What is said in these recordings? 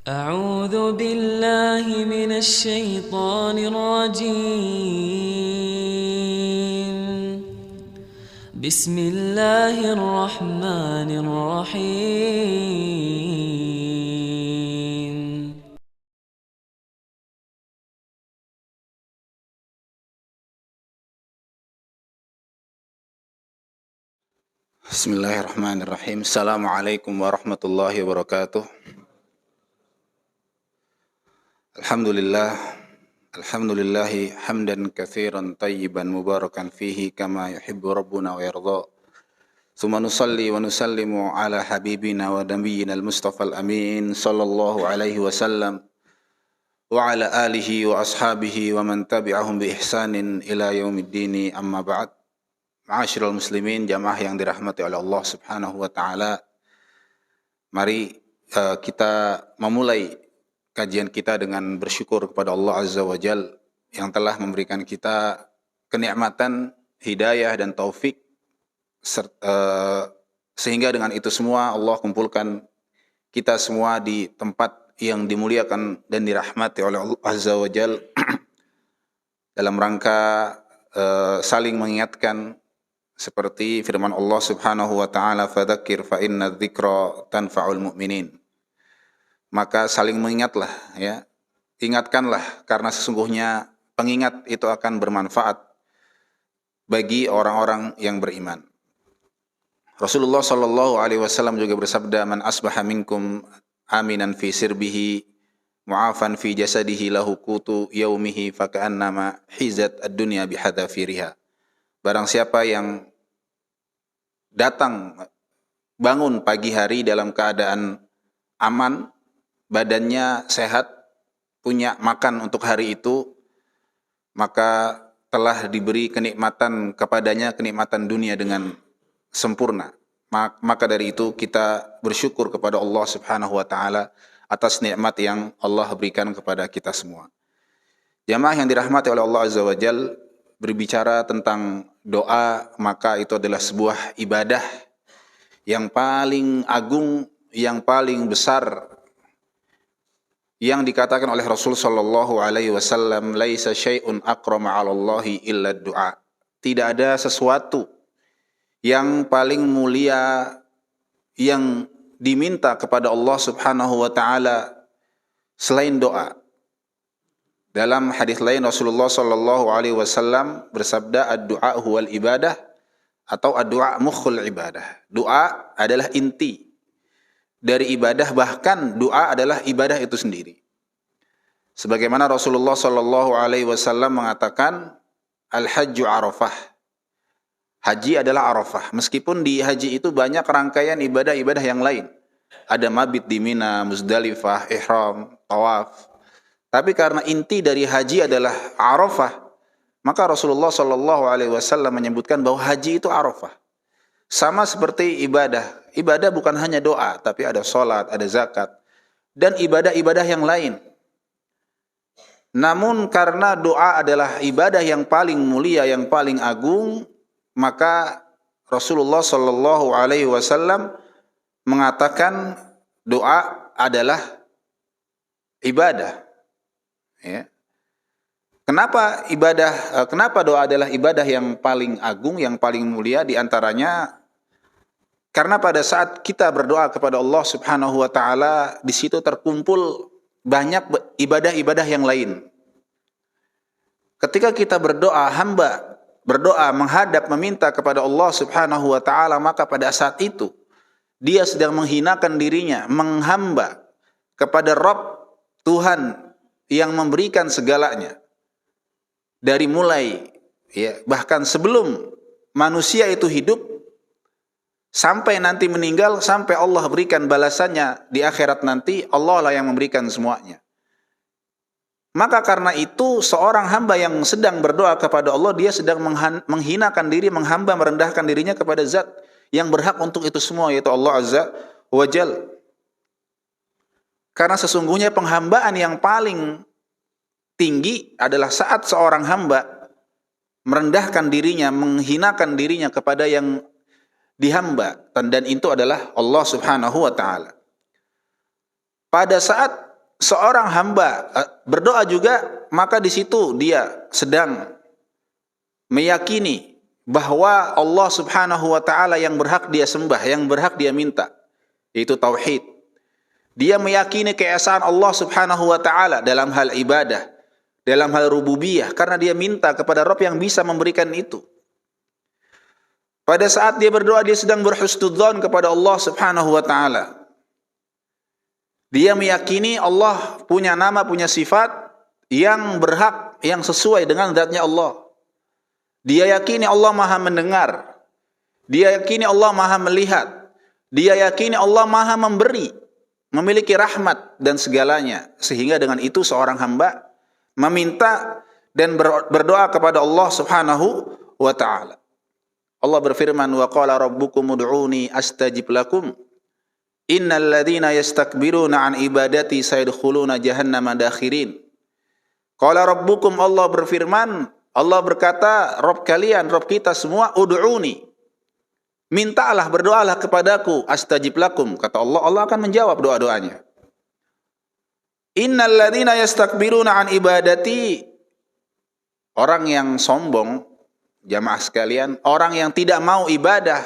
أعوذ بالله من الشيطان الرجيم. بسم الله الرحمن الرحيم. Bismillahirrahmanirrahim. Assalamualaikum warahmatullahi wabarakatuh. Alhamdulillahi hamdan katsiran tayyiban mubarakan fihi kama yuhibbu rabbuna wa yarda. Tsumma nusalli wa nusallimu ala habibina wa nabiyyina al-mustafa al-amin sallallahu alaihi wasallam wa ala alihi wa ashabihi wa man tabi'ahum bi ihsanin ila yaumiddin, amma ba'd. Ma'asyiral muslimin, jamaah yang dirahmati oleh Allah Subhanahu wa taala. Mari kita memulai kajian kita dengan bersyukur kepada Allah Azza wa Jal yang telah memberikan kita kenikmatan, hidayah dan taufik, sehingga dengan itu semua Allah kumpulkan kita semua di tempat yang dimuliakan dan dirahmati oleh Allah Azza wa Jal dalam rangka saling mengingatkan, seperti firman Allah Subhanahu wa taala, fadzakir fa inna dzikra tanfa'ul mu'minin. Maka saling mengingatlah, ya. Ingatkanlah karena sesungguhnya pengingat itu akan bermanfaat bagi orang-orang yang beriman. Rasulullah sallallahu alaihi wasallam juga bersabda, man asbaha minkum aminan fi sirbihi mu'afan fi jasadihi lahu qutu yaumihi faka'annama hizat ad-dunya bihadafiriha. Barang siapa yang datang bangun pagi hari dalam keadaan aman, badannya sehat, punya makan untuk hari itu, maka telah diberi kenikmatan kepadanya, kenikmatan dunia dengan sempurna. Maka dari itu kita bersyukur kepada Allah Subhanahu wa taala atas nikmat yang Allah berikan kepada kita semua. Jamaah yang dirahmati oleh Allah Azza wa Jal, berbicara tentang doa, maka itu adalah sebuah ibadah yang paling agung, yang paling besar, yang dikatakan oleh Rasul sallallahu alaihi wasallam, laisa syai'un akrama 'ala Allahi illa du'a. Tidak ada sesuatu yang paling mulia yang diminta kepada Allah Subhanahu wa taala selain doa. Dalam hadis lain Rasulullah sallallahu alaihi wasallam bersabda, ad-du'a huwal ibadah, atau ad-du'a mukhul ibadah. Doa adalah inti dari ibadah, bahkan doa adalah ibadah itu sendiri. Sebagaimana Rasulullah sallallahu alaihi wasallam mengatakan, al-hajju arafah. Haji adalah Arafah. Meskipun di haji itu banyak rangkaian ibadah-ibadah yang lain. Ada mabit di Mina, Muzdalifah, ihram, tawaf. Tapi karena inti dari haji adalah Arafah, maka Rasulullah sallallahu alaihi wasallam menyebutkan bahwa haji itu Arafah. Sama seperti ibadah. Ibadah bukan hanya doa, tapi ada salat, ada zakat, dan ibadah-ibadah yang lain. Namun karena doa adalah ibadah yang paling mulia, yang paling agung, maka Rasulullah sallallahu alaihi wasallam mengatakan doa adalah ibadah. Ya. Kenapa doa adalah ibadah yang paling agung, yang paling mulia? Di antaranya karena pada saat kita berdoa kepada Allah Subhanahu wa taala, di situ terkumpul banyak ibadah-ibadah yang lain. Ketika kita berdoa, hamba berdoa menghadap meminta kepada Allah Subhanahu wa taala, maka pada saat itu dia sedang menghinakan dirinya, menghamba kepada Rabb, Tuhan yang memberikan segalanya. Dari mulai, ya, bahkan sebelum manusia itu hidup, sampai nanti meninggal, sampai Allah berikan balasannya di akhirat nanti, Allah lah yang memberikan semuanya. Maka karena itu seorang hamba yang sedang berdoa kepada Allah, dia sedang menghinakan diri, menghamba, merendahkan dirinya kepada zat yang berhak untuk itu semua, yaitu Allah Azza wa Jal. Karena sesungguhnya penghambaan yang paling tinggi adalah saat seorang hamba merendahkan dirinya, menghinakan dirinya kepada yang dihamba, dan itu adalah Allah Subhanahu wa taala. Pada saat seorang hamba berdoa juga, maka di situ dia sedang meyakini bahwa Allah Subhanahu wa taala yang berhak dia sembah, yang berhak dia minta, yaitu tauhid. Dia meyakini keesaan Allah Subhanahu wa taala dalam hal ibadah, dalam hal rububiyah, karena dia minta kepada Rabb yang bisa memberikan itu. Pada saat dia berdoa, dia sedang berhusnudzon kepada Allah Subhanahu wa taala. Dia meyakini Allah punya nama, punya sifat yang berhak, yang sesuai dengan zatnya Allah. Dia yakini Allah Maha mendengar. Dia yakini Allah Maha melihat. Dia yakini Allah Maha memberi, memiliki rahmat dan segalanya. Sehingga dengan itu seorang hamba meminta dan berdoa kepada Allah Subhanahu wa taala. Allah berfirman, wa qala rabbukum ud'uni astajib lakum. Innal ladzina yastakbiruna an ibadati sayadkhuluna jahannama dakhirin. Qala rabbukum, Allah berfirman, Allah berkata, Rabb kalian, Rabb kita semua, ud'uni, mintalah, berdoalah kepadaku, astajib lakum. Kata Allah, Allah akan menjawab doa-doanya. Innal ladzina yastakbiruna an ibadati, orang yang sombong, jamaah sekalian, orang yang tidak mau ibadah,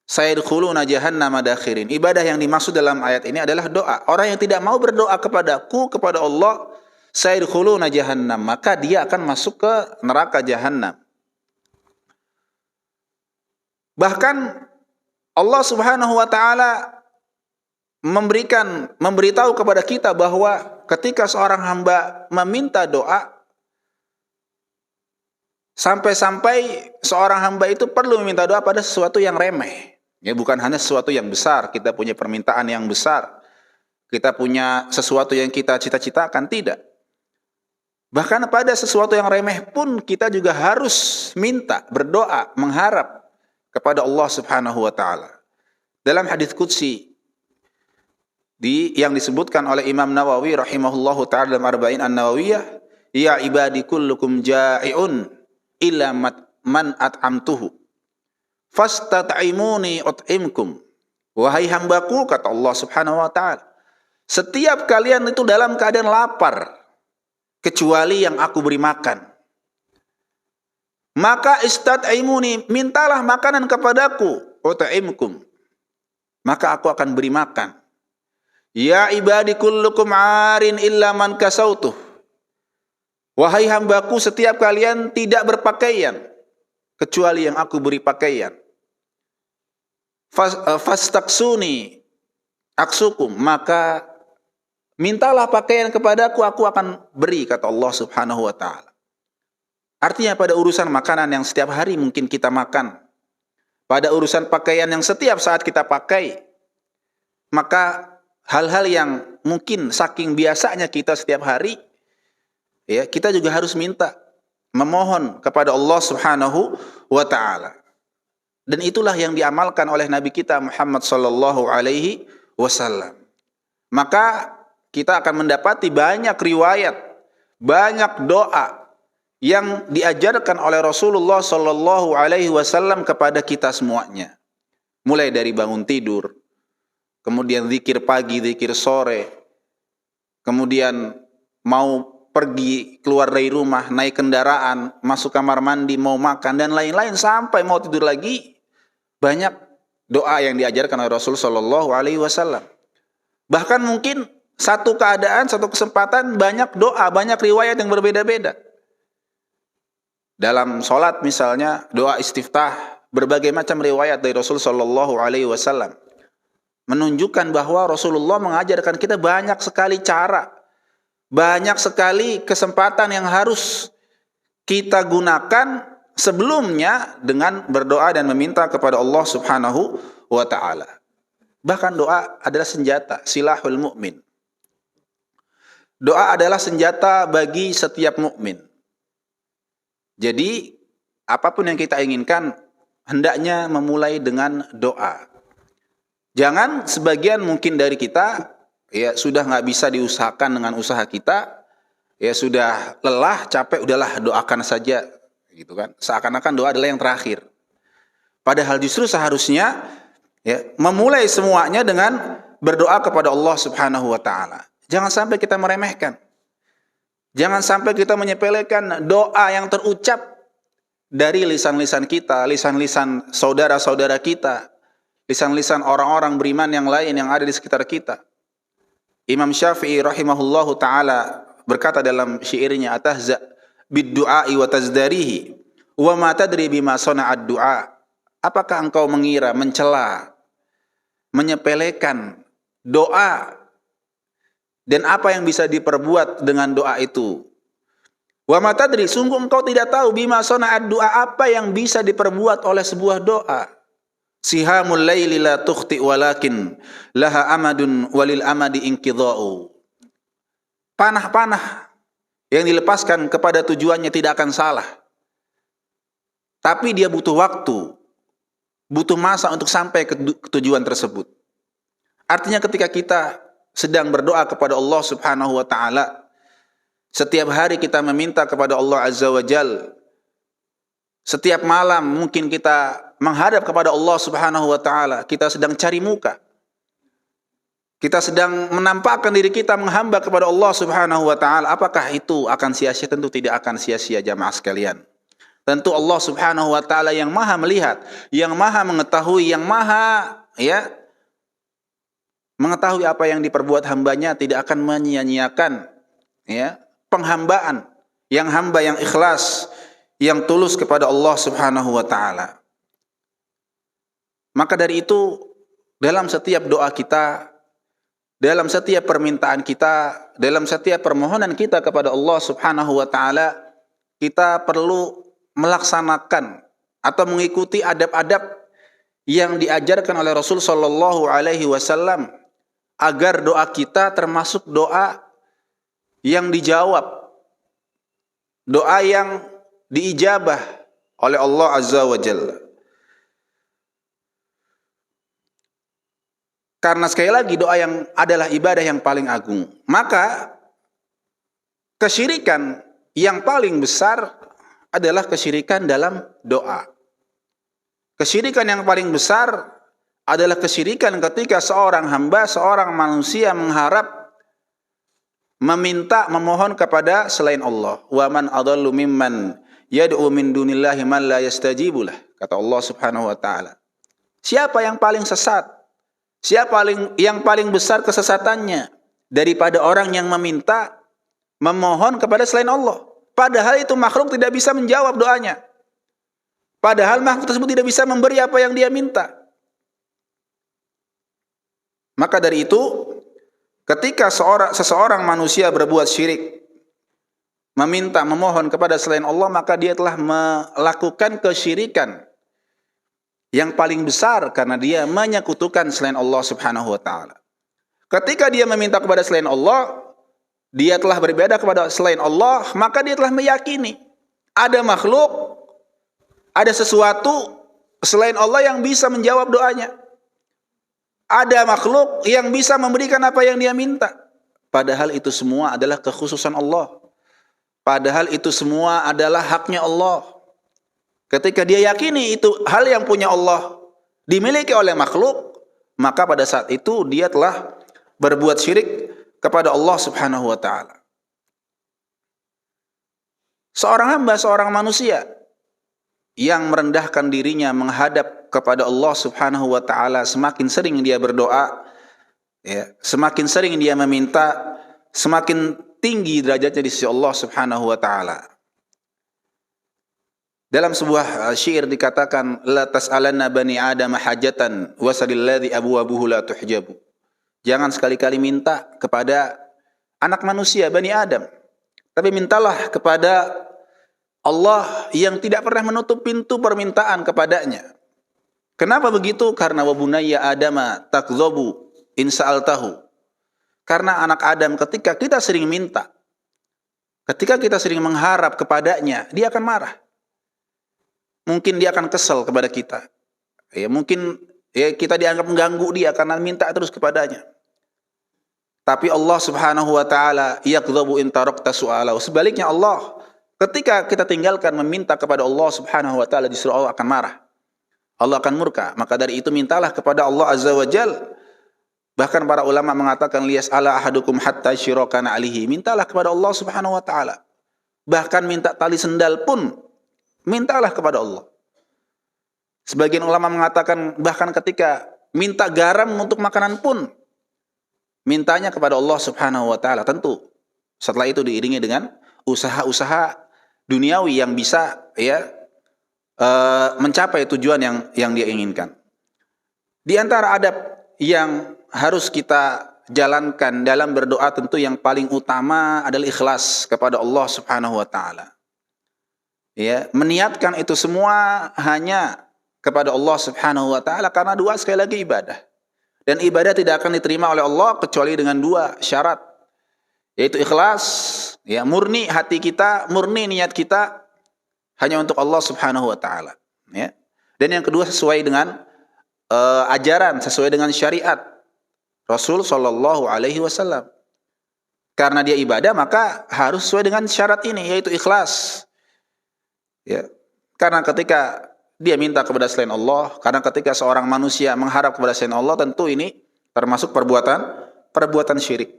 sayadkhuluna jahannama dakhirin. Ibadah yang dimaksud dalam ayat ini adalah doa. Orang yang tidak mau berdoa kepadaku, kepada Allah, sayadkhuluna jahannam, maka dia akan masuk ke neraka jahannam. Bahkan Allah Subhanahu wa taala memberitahu kepada kita bahwa ketika seorang hamba meminta doa, sampai-sampai seorang hamba itu perlu meminta doa pada sesuatu yang remeh. Ya, bukan hanya sesuatu yang besar, kita punya permintaan yang besar, kita punya sesuatu yang kita cita-citakan, tidak. Bahkan pada sesuatu yang remeh pun kita juga harus minta, berdoa, mengharap kepada Allah Subhanahu wa taala. Dalam hadis qudsi yang disebutkan oleh Imam Nawawi rahimahullahu taala dalam Arba'in An-Nawawiyah, ya ibadi kullukum ja'iun illa man at'amtuhu fastat'imuni ut'imkum. Wahai hambaku, kata Allah Subhanahu wa taala, setiap kalian itu dalam keadaan lapar kecuali yang aku beri makan. Maka istat'imuni, mintalah makanan kepadaku, ut'imkum, maka aku akan beri makan. Ya ibadi kullukum arin illa man kasautuh. Wahai hambaku, setiap kalian tidak berpakaian kecuali yang aku beri pakaian. Fastaksuni aksukum, maka mintalah pakaian kepadaku, aku akan beri, kata Allah Subhanahu wa taala. Artinya pada urusan makanan yang setiap hari mungkin kita makan, pada urusan pakaian yang setiap saat kita pakai, maka hal-hal yang mungkin saking biasanya kita setiap hari, ya, kita juga harus minta, memohon kepada Allah Subhanahu wa taala. Dan itulah yang diamalkan oleh Nabi kita Muhammad sallallahu alaihi wasallam. Maka kita akan mendapati banyak riwayat, banyak doa yang diajarkan oleh Rasulullah sallallahu alaihi wasallam kepada kita semuanya. Mulai dari bangun tidur, kemudian zikir pagi, zikir sore, kemudian mau pergi keluar dari rumah, naik kendaraan, masuk kamar mandi, mau makan dan lain-lain, sampai mau tidur lagi, banyak doa yang diajarkan oleh Rasul sallallahu alaihi wasallam. Bahkan mungkin satu keadaan, satu kesempatan, banyak doa, banyak riwayat yang berbeda-beda. Dalam sholat misalnya, doa istiftah, berbagai macam riwayat dari Rasul sallallahu alaihi wasallam menunjukkan bahwa Rasulullah mengajarkan kita banyak sekali cara, banyak sekali kesempatan yang harus kita gunakan sebelumnya dengan berdoa dan meminta kepada Allah Subhanahu wa taala. Bahkan doa adalah senjata, silahul mukmin. Doa adalah senjata bagi setiap mukmin. Jadi apapun yang kita inginkan hendaknya memulai dengan doa. Jangan sebagian mungkin dari kita ya sudah nggak bisa diusahakan dengan usaha kita, ya sudah lelah, capek, udahlah doakan saja, gitu kan? Seakan-akan doa adalah yang terakhir. Padahal justru seharusnya ya memulai semuanya dengan berdoa kepada Allah Subhanahu wa taala. Jangan sampai kita meremehkan. Jangan sampai kita menyepelekan doa yang terucap dari lisan-lisan kita, lisan-lisan saudara-saudara kita, lisan-lisan orang-orang beriman yang lain yang ada di sekitar kita. Imam Syafi'i rahimahullahu ta'ala berkata dalam syairnya, atahza bid-du'a'i wa tazdarihi wa ma tadri bima sana'ad du'a. Apakah engkau mengira, mencela, menyepelekan doa dan apa yang bisa diperbuat dengan doa itu? Wa ma tadri, sungguh engkau tidak tahu bima sana'ad du'a, apa yang bisa diperbuat oleh sebuah doa. Sihamul laili la tukhti walakin laha amadun walil amadi inqidha'u. Panah-panah yang dilepaskan kepada tujuannya tidak akan salah. Tapi dia butuh waktu, butuh masa untuk sampai ke tujuan tersebut. Artinya ketika kita sedang berdoa kepada Allah Subhanahu wa taala, setiap hari kita meminta kepada Allah Azza wa Jal. Setiap malam mungkin kita menghadap kepada Allah Subhanahu wa taala, kita sedang cari muka. Kita sedang menampakkan diri kita menghamba kepada Allah Subhanahu wa taala. Apakah itu akan sia-sia? Tentu tidak akan sia-sia, jamaah sekalian. Tentu Allah Subhanahu wa taala yang Maha melihat, yang Maha mengetahui, yang Maha mengetahui apa yang diperbuat hambanya, tidak akan menyia-nyiakan penghambaan yang hamba yang ikhlas, yang tulus kepada Allah Subhanahu wa taala. Maka dari itu, dalam setiap doa kita, dalam setiap permintaan kita, dalam setiap permohonan kita kepada Allah Subhanahu wa taala, kita perlu melaksanakan atau mengikuti adab-adab yang diajarkan oleh Rasul sallallahu alaihi wasallam agar doa kita termasuk doa yang dijawab, doa yang diijabah oleh Allah Azza wa Jalla. Karena sekali lagi doa yang adalah ibadah yang paling agung. Maka kesyirikan yang paling besar adalah kesyirikan dalam doa. Kesyirikan yang paling besar adalah kesyirikan ketika seorang hamba, seorang manusia mengharap, meminta, memohon kepada selain Allah. Wa man adallu mimman yad'u min dunillahi man la yastajibu lah, kata Allah Subhanahu wa taala. Siapa yang paling sesat? Siapa yang paling besar kesesatannya daripada orang yang meminta, memohon kepada selain Allah? Padahal itu makhluk tidak bisa menjawab doanya. Padahal makhluk tersebut tidak bisa memberi apa yang dia minta. Maka dari itu, ketika seseorang manusia berbuat syirik, meminta, memohon kepada selain Allah, maka dia telah melakukan kesyirikan yang paling besar karena dia menyekutukan selain Allah Subhanahu wa taala. Ketika dia meminta kepada selain Allah, dia telah beribadah kepada selain Allah, maka dia telah meyakini ada makhluk, ada sesuatu selain Allah yang bisa menjawab doanya. Ada makhluk yang bisa memberikan apa yang dia minta. Padahal itu semua adalah kekhususan Allah. Padahal itu semua adalah haknya Allah. Ketika dia yakini itu hal yang punya Allah dimiliki oleh makhluk, maka pada saat itu dia telah berbuat syirik kepada Allah Subhanahu wa taala. Seorang hamba, seorang manusia yang merendahkan dirinya menghadap kepada Allah Subhanahu wa taala, semakin sering dia berdoa, semakin sering dia meminta, semakin tinggi derajatnya di sisi Allah Subhanahu wa taala. Dalam sebuah syair dikatakan, la tas'alanna bani adam hajatan wasalil ladzi abwabuhu la tuhjabu. Jangan sekali-kali minta kepada anak manusia, Bani Adam. Tapi mintalah kepada Allah yang tidak pernah menutup pintu permintaan kepadanya. Kenapa begitu? Karena wa bunayya adama takdzabu in sa'altahu. Karena anak Adam ketika kita sering minta, ketika kita sering mengharap kepadanya, dia akan marah. Mungkin dia akan kesal kepada kita. Mungkin kita dianggap mengganggu dia karena minta terus kepadanya. Tapi Allah Subhanahu wa taala yakdzabu in tarakta su'alahu. Sebaliknya Allah, ketika kita tinggalkan meminta kepada Allah Subhanahu wa taala, justru Allah akan marah. Allah akan murka. Maka dari itu mintalah kepada Allah Azza wa Jal Bahkan para ulama mengatakan liyas'ala ahadukum hatta syirokana alihi. Mintalah kepada Allah Subhanahu wa taala. Bahkan minta tali sendal pun mintalah kepada Allah. Sebagian ulama mengatakan bahkan ketika minta garam untuk makanan pun mintanya kepada Allah Subhanahu wa taala. Tentu setelah itu diiringi dengan usaha-usaha duniawi yang bisa mencapai tujuan yang dia inginkan. Di antara adab yang harus kita jalankan dalam berdoa tentu yang paling utama adalah ikhlas kepada Allah Subhanahu wa taala. Ya, meniatkan itu semua hanya kepada Allah Subhanahu wa taala karena doa sekali lagi ibadah. Dan ibadah tidak akan diterima oleh Allah kecuali dengan dua syarat. Yaitu ikhlas, ya, murni hati kita, murni niat kita hanya untuk Allah Subhanahu wa taala, ya. Dan yang kedua sesuai dengan ajaran, sesuai dengan syariat Rasul sallallahu alaihi wasallam. Karena dia ibadah maka harus sesuai dengan syarat ini yaitu ikhlas. Ya. Karena ketika dia minta kepada selain Allah, karena ketika seorang manusia mengharap kepada selain Allah, tentu ini termasuk perbuatan syirik.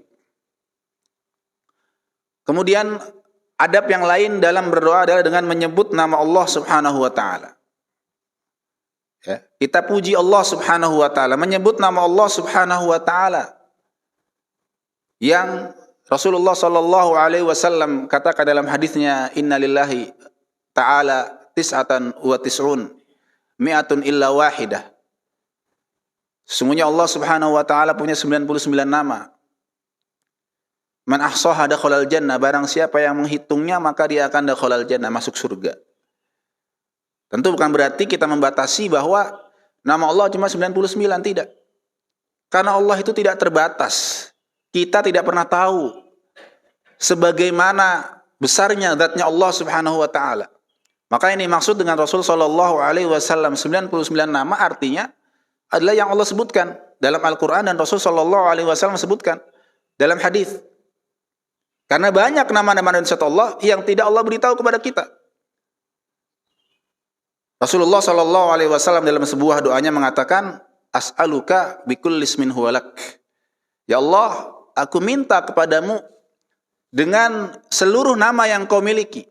Kemudian adab yang lain dalam berdoa adalah dengan menyebut nama Allah Subhanahu wa taala. Ya, kita puji Allah Subhanahu wa taala, menyebut nama Allah Subhanahu wa taala yang Rasulullah sallallahu alaihi wasallam katakan dalam hadisnya, innalillahi ta'ala tis'atan wa tis'un mi'atun illa wahidah. Sesungguhnya Allah Subhanahu wa taala punya 99 nama. Man ahsaha dakhalal jannah, barang siapa yang menghitungnya maka dia akan dakhalal jannah, masuk surga. Tentu bukan berarti kita membatasi bahwa nama Allah cuma 99, tidak. Karena Allah itu tidak terbatas. Kita tidak pernah tahu sebagaimana besarnya zatnya Allah Subhanahu wa taala. Maka ini maksud dengan Rasul sallallahu alaihi wasallam 99 nama artinya adalah yang Allah sebutkan dalam Al-Qur'an dan Rasul sallallahu alaihi wasallam sebutkan dalam hadis. Karena banyak nama-nama dan sifat Allah yang tidak Allah beritahu kepada kita. Rasulullah sallallahu alaihi wasallam dalam sebuah doanya mengatakan, as'aluka bikulli ismin huwalak. Ya Allah, aku minta kepadamu dengan seluruh nama yang kau miliki.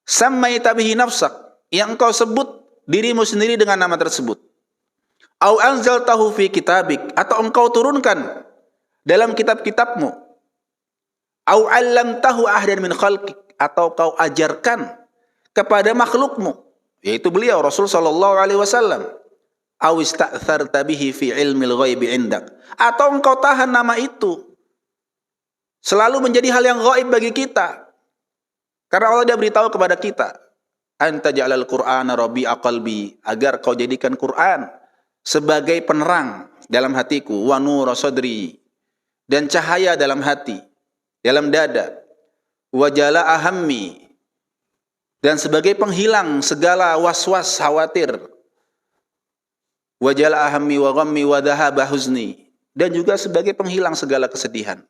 Sammaita bihi nafsak, yang kau sebut dirimu sendiri dengan nama tersebut. Au anzaltahu fi kitabik, atau engkau turunkan dalam kitab-kitabmu. Au 'allamtahu ahdan min khalqik, atau kau ajarkan kepada makhlukmu, yaitu beliau Rasul sallallahu alaihi wasallam. Aw ista'tharta bihi fi ilmil ghaibi indak, atau engkau tahan nama itu selalu menjadi hal yang gaib bagi kita. Karena Allah dia beritahu kepada kita, anta ja'alal qur'ana rabi'a qalbi, agar kau jadikan Quran sebagai penerang dalam hatiku, wa nura sadri, dan cahaya dalam hati, dalam dada, wa jala'a hammi, dan sebagai penghilang segala was-was khawatir, wa jala'a hammi wa ghammi wa dhahaba huzni, dan juga sebagai penghilang segala kesedihan.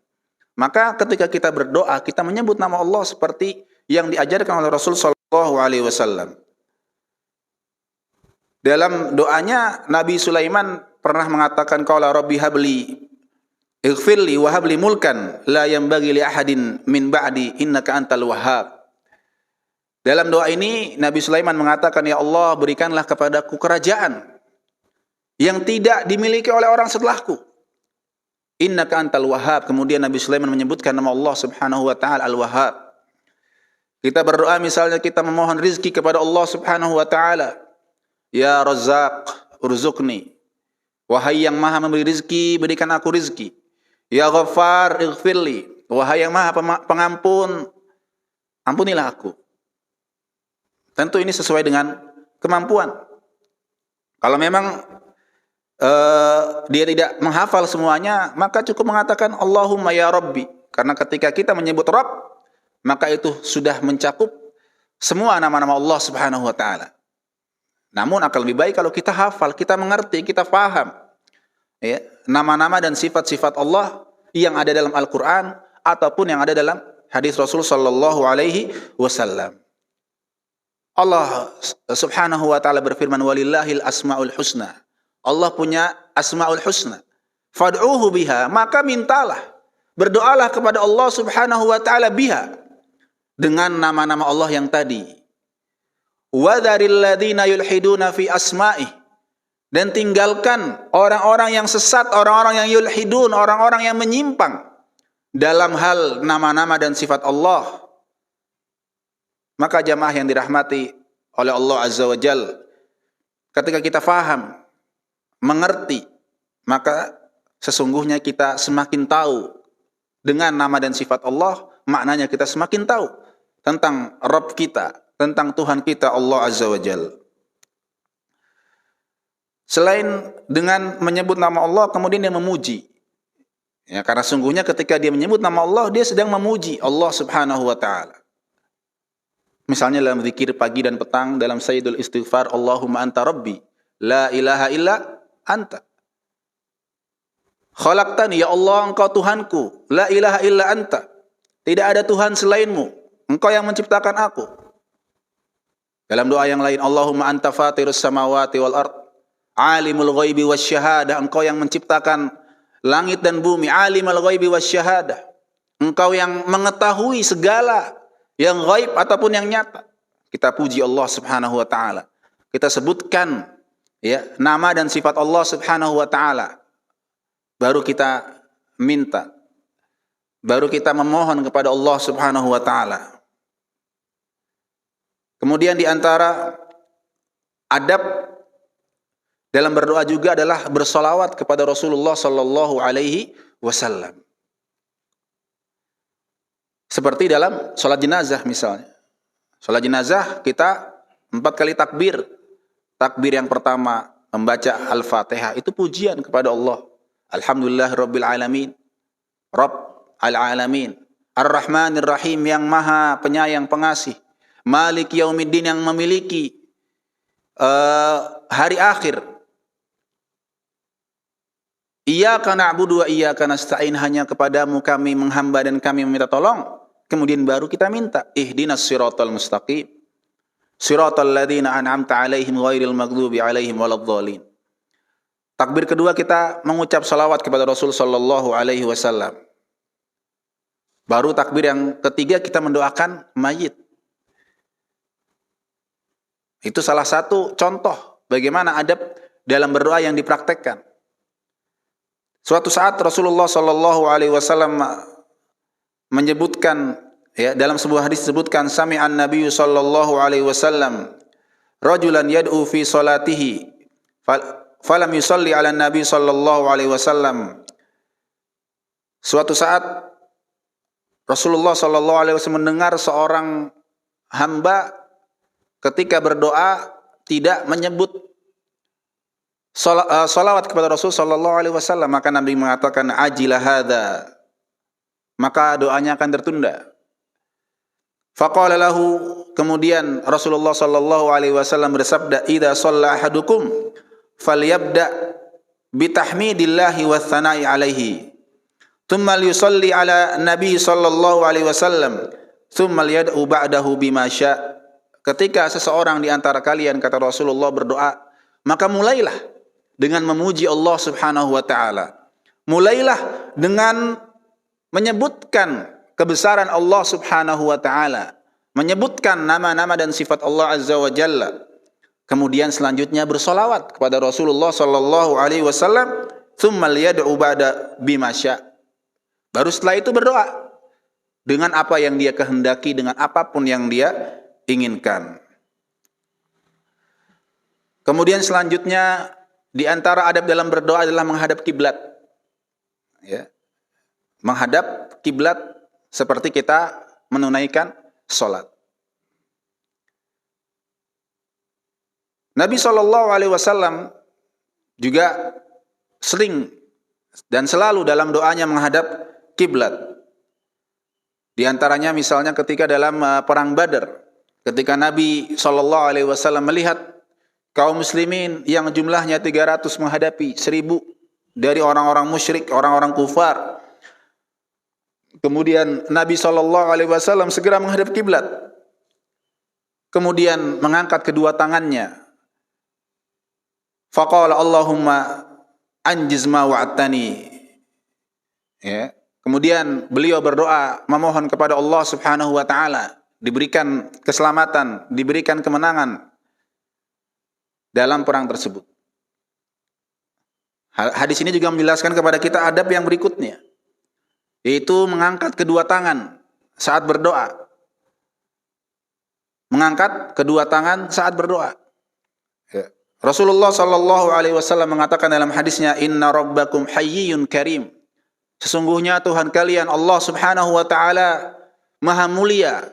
Maka ketika kita berdoa, kita menyebut nama Allah seperti yang diajarkan oleh Rasul sallallahu alaihi wasallam. Dalam doanya Nabi Sulaiman pernah mengatakan, qala rabbi habli ighfirli wa habli mulkan la yanbaghi li ahadin min ba'di innaka antal wahhab. Dalam doa ini Nabi Sulaiman mengatakan, ya Allah, berikanlah kepadaku kerajaan yang tidak dimiliki oleh orang setelahku. Innaka antal wahhab. Kemudian Nabi Sulaiman menyebutkan nama Allah Subhanahu wa taala Al-Wahhab. Kita berdoa misalnya kita memohon rizki kepada Allah Subhanahu wa taala. Ya Razzaq, urzuqni. Wahai yang Maha memberi rizki, berikan aku rizki. Ya Ghaffar, ighfirli. Wahai yang Maha pengampun, ampunilah aku. Tentu ini sesuai dengan kemampuan. Kalau memang dia tidak menghafal semuanya, maka cukup mengatakan Allahumma ya Rabbi. Karena ketika kita menyebut Rabb, maka itu sudah mencakup semua nama-nama Allah Subhanahu wa taala. Namun akan lebih baik kalau kita hafal, kita mengerti, kita paham ya, nama-nama dan sifat-sifat Allah yang ada dalam Al-Qur'an ataupun yang ada dalam hadis Rasul sallallahu alaihi wasallam. Allah Subhanahu wa taala berfirman, walillahil asmaul husna. Allah punya asmaul husna. Fad'uhu biha, maka mintalah, berdoalah kepada Allah Subhanahu wa taala biha, dengan nama-nama Allah yang tadi. Wa dzaril ladzina yulhiduna fi asma'i, dan tinggalkan orang-orang yang sesat, orang-orang yang yulhidun, orang-orang yang menyimpang dalam hal nama-nama dan sifat Allah. Maka jamaah yang dirahmati oleh Allah Azza wa Jalla, ketika kita faham, mengerti, maka sesungguhnya kita semakin tahu dengan nama dan sifat Allah, maknanya kita semakin tahu tentang Rabb kita, tentang Tuhan kita Allah Azza wa Jalla. Selain dengan menyebut nama Allah, kemudian dia memuji. Ya, karena sungguhnya ketika dia menyebut nama Allah, dia sedang memuji Allah Subhanahu wa taala. Misalnya dalam zikir pagi dan petang, dalam Sayyidul Istighfar, Allahumma anta rabbi, la ilaha illa anta. Khalaqtani, ya Allah engkau Tuhanku, la ilaha illa anta. Tidak ada Tuhan selainmu, engkau yang menciptakan aku. Dalam doa yang lain, Allahumma anta fatirus samawati wal ard, alimul ghaibi wasyahadah, engkau yang menciptakan langit dan bumi, alimul ghaibi wasyahadah. Engkau yang mengetahui segala yang ghaib ataupun yang nyata. Kita puji Allah Subhanahu wa taala. Kita sebutkan ya nama dan sifat Allah Subhanahu wa taala. Baru kita minta. Baru kita memohon kepada Allah Subhanahu wa taala. Kemudian di antara adab dalam berdoa juga adalah bersolawat kepada Rasulullah sallallahu alaihi wasallam. Seperti dalam sholat jenazah misalnya. Sholat jenazah kita 4 kali takbir. Takbir yang pertama membaca Al-Fatihah, itu pujian kepada Allah. Alhamdulillah Rabbil Alamin, Rabb Al-Alamin, Ar-Rahmanir Rahim, yang maha penyayang pengasih, Malik Yaumiddin, yang memiliki hari akhir. Iyyaka na'budu wa iyyaka nasta'in, hanya kepadamu kami menghamba dan kami meminta tolong. Kemudian baru kita minta, ihdinas siratal mustaqim, siratal ladzina an'amta 'alaihim ghairil maghdubi 'alaihim waladdallin. Takbir kedua kita mengucap salawat kepada Rasul sallallahu alaihi wasallam. Baru takbir yang ketiga kita mendoakan mayit. Itu salah satu contoh bagaimana adab dalam berdoa yang dipraktekkan. Suatu saat Rasulullah sallallahu alaihi wasallam menyebutkan, ya, dalam sebuah hadis disebutkan, sami'an nabiyyu sallallahu alaihi wasallam rajulan yad'u fi salatihi falam yusalli ala nabi sallallahu alaihi wasallam. Suatu saat Rasulullah sallallahu alaihi wasallam mendengar seorang hamba ketika berdoa tidak menyebut salawat kepada Rasul sallallahu alaihi wasallam, maka Nabi mengatakan ajilah hadza, maka doanya akan tertunda. Faqala lahu, kemudian Rasulullah sallallahu alaihi wasallam bersabda, idza shalla ahadukum falyabda bitahmidillahi watsana'i alaihi, thumma yusalli ala nabi sallallahu alaihi wasallam, thumma yad'u ba'dahu bima sya'. Ketika seseorang di antara kalian, kata Rasulullah, berdoa, maka mulailah dengan memuji Allah Subhanahu wa taala. Mulailah dengan menyebutkan kebesaran Allah Subhanahu wa taala, menyebutkan nama-nama dan sifat Allah Azza wa Jalla. Kemudian selanjutnya bersolawat kepada Rasulullah sallallahu alaihi wasallam, tsumma yad'u ba'da bima sya'. Baru setelah itu berdoa dengan apa yang dia kehendaki, dengan apapun yang dia inginkan. Kemudian selanjutnya di antara adab dalam berdoa adalah menghadap kiblat. Ya. Menghadap kiblat seperti kita menunaikan salat. Nabi sallallahu alaihi wasallam juga sering dan selalu dalam doanya menghadap kiblat. Di antaranya misalnya ketika dalam perang Badar, ketika Nabi sallallahu alaihi wasallam melihat kaum muslimin yang jumlahnya 300 menghadapi 1000 dari orang-orang musyrik, orang-orang kufar. Kemudian Nabi sallallahu alaihi wasallam segera menghadap kiblat. Kemudian mengangkat kedua tangannya. Faqala Allahumma anjiz ma wa'adtani. Ya. Kemudian beliau berdoa memohon kepada Allah Subhanahu wa taala diberikan keselamatan, diberikan kemenangan dalam perang tersebut. Hadis ini juga menjelaskan kepada kita adab yang berikutnya, yaitu mengangkat kedua tangan saat berdoa. Mengangkat kedua tangan saat berdoa. Ya. Rasulullah sallallahu alaihi wasallam mengatakan dalam hadisnya, "Inna rabbakum hayyun karim." Sesungguhnya Tuhan kalian Allah Subhanahu wa taala Maha mulia.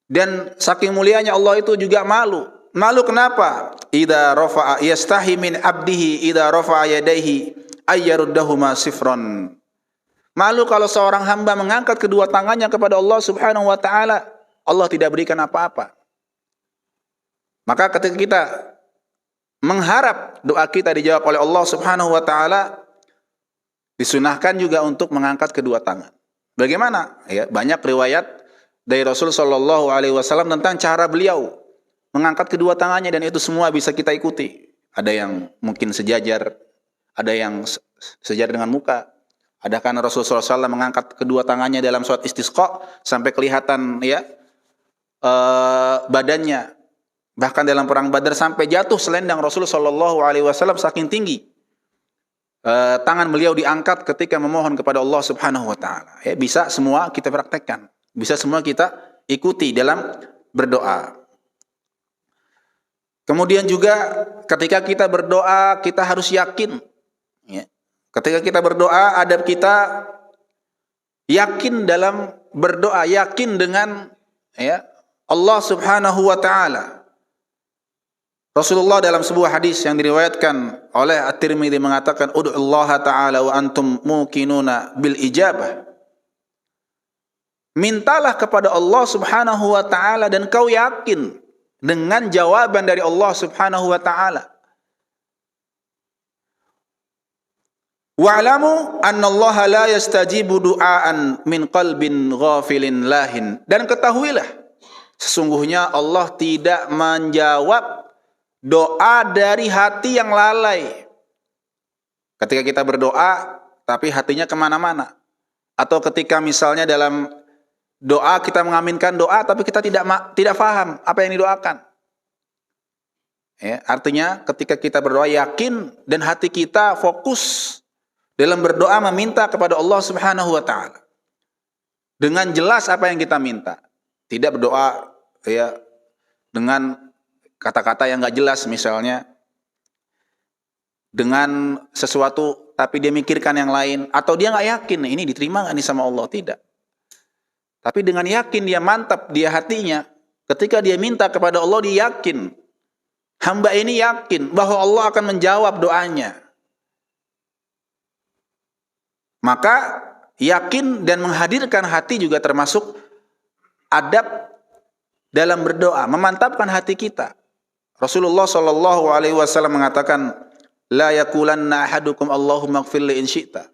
Dan saking mulianya Allah itu juga malu. Malu kenapa? Idza rafa'a yastahi min 'abdihi idza rafa'a yadayhi ayyaruddahuma sifran. Malu kalau seorang hamba mengangkat kedua tangannya kepada Allah Subhanahu wa taala, Allah tidak berikan apa-apa. Maka ketika kita mengharap doa kita dijawab oleh Allah Subhanahu wa taala, disunahkan juga untuk mengangkat kedua tangan. Bagaimana? Ya, banyak riwayat dari Rasul sallallahu alaihi wasallam tentang cara beliau mengangkat kedua tangannya, dan itu semua bisa kita ikuti. Ada yang mungkin sejajar, ada yang sejajar dengan muka. Ada kan Rasulullah SAW mengangkat kedua tangannya dalam sholat istisqa sampai kelihatan ya badannya. Bahkan dalam perang Badar sampai jatuh selendang Rasulullah sallallahu alaihi wasallam saking tinggi. Tangan beliau diangkat ketika memohon kepada Allah Subhanahu wa taala. Ya, bisa semua kita praktekkan. Bisa semua kita ikuti dalam berdoa. Kemudian juga ketika kita berdoa, kita harus yakin. Ya. Ketika kita berdoa, adab kita yakin dalam berdoa, yakin dengan ya, Allah Subhanahu wa taala. Rasulullah dalam sebuah hadis yang diriwayatkan oleh At-Tirmidzi mengatakan, "Ud'ullaha ta'ala wa antum muqinuna bil ijabah." Mintalah kepada Allah Subhanahu wa taala dan kau yakin dengan jawaban dari Allah Subhanahu wa taala. Wa'lamu annallaha la yastajibu du'aan min qalbin ghafilin lahin. Dan ketahuilah, sesungguhnya Allah tidak menjawab doa dari hati yang lalai. Ketika kita berdoa, tapi hatinya kemana-mana. Atau ketika misalnya dalam doa kita mengaminkan doa, tapi kita tidak paham apa yang didoakan. Ya, artinya ketika kita berdoa yakin dan hati kita fokus dalam berdoa meminta kepada Allah Subhanahu wa taala. Dengan jelas apa yang kita minta. Tidak berdoa ya dengan kata-kata yang nggak jelas, misalnya dengan sesuatu tapi dia mikirkan yang lain, atau dia nggak yakin ini diterima nggak nih sama Allah. Tidak. Tapi dengan yakin dia mantap dia hatinya, ketika dia minta kepada Allah dia yakin, hamba ini yakin bahwa Allah akan menjawab doanya. Maka yakin dan menghadirkan hati juga termasuk adab dalam berdoa, memantapkan hati kita. Rasulullah sallallahu alaihi wasallam mengatakan, la yaqulanna ahadukum Allahumma ighfirli in syi'ta.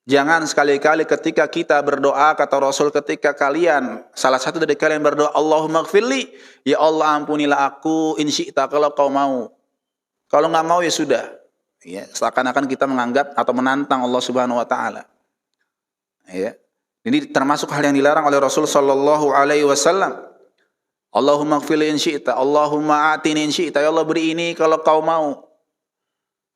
Jangan sekali-kali ketika kita berdoa, kata Rasul, ketika kalian salah satu dari kalian berdoa Allahumma ighfirli, ya Allah ampunilah aku in syi'ta, kalau kau mau. Kalau enggak mau ya sudah. Ya, seakan-akan kita menganggap atau menantang Allah Subhanahu wa taala. Ya. Ini termasuk hal yang dilarang oleh Rasul sallallahu alaihi wasallam. Allahumma ighfirli in syi'ta, Allahumma a'tini in syi'ta, ya Allah beri ini kalau kau mau.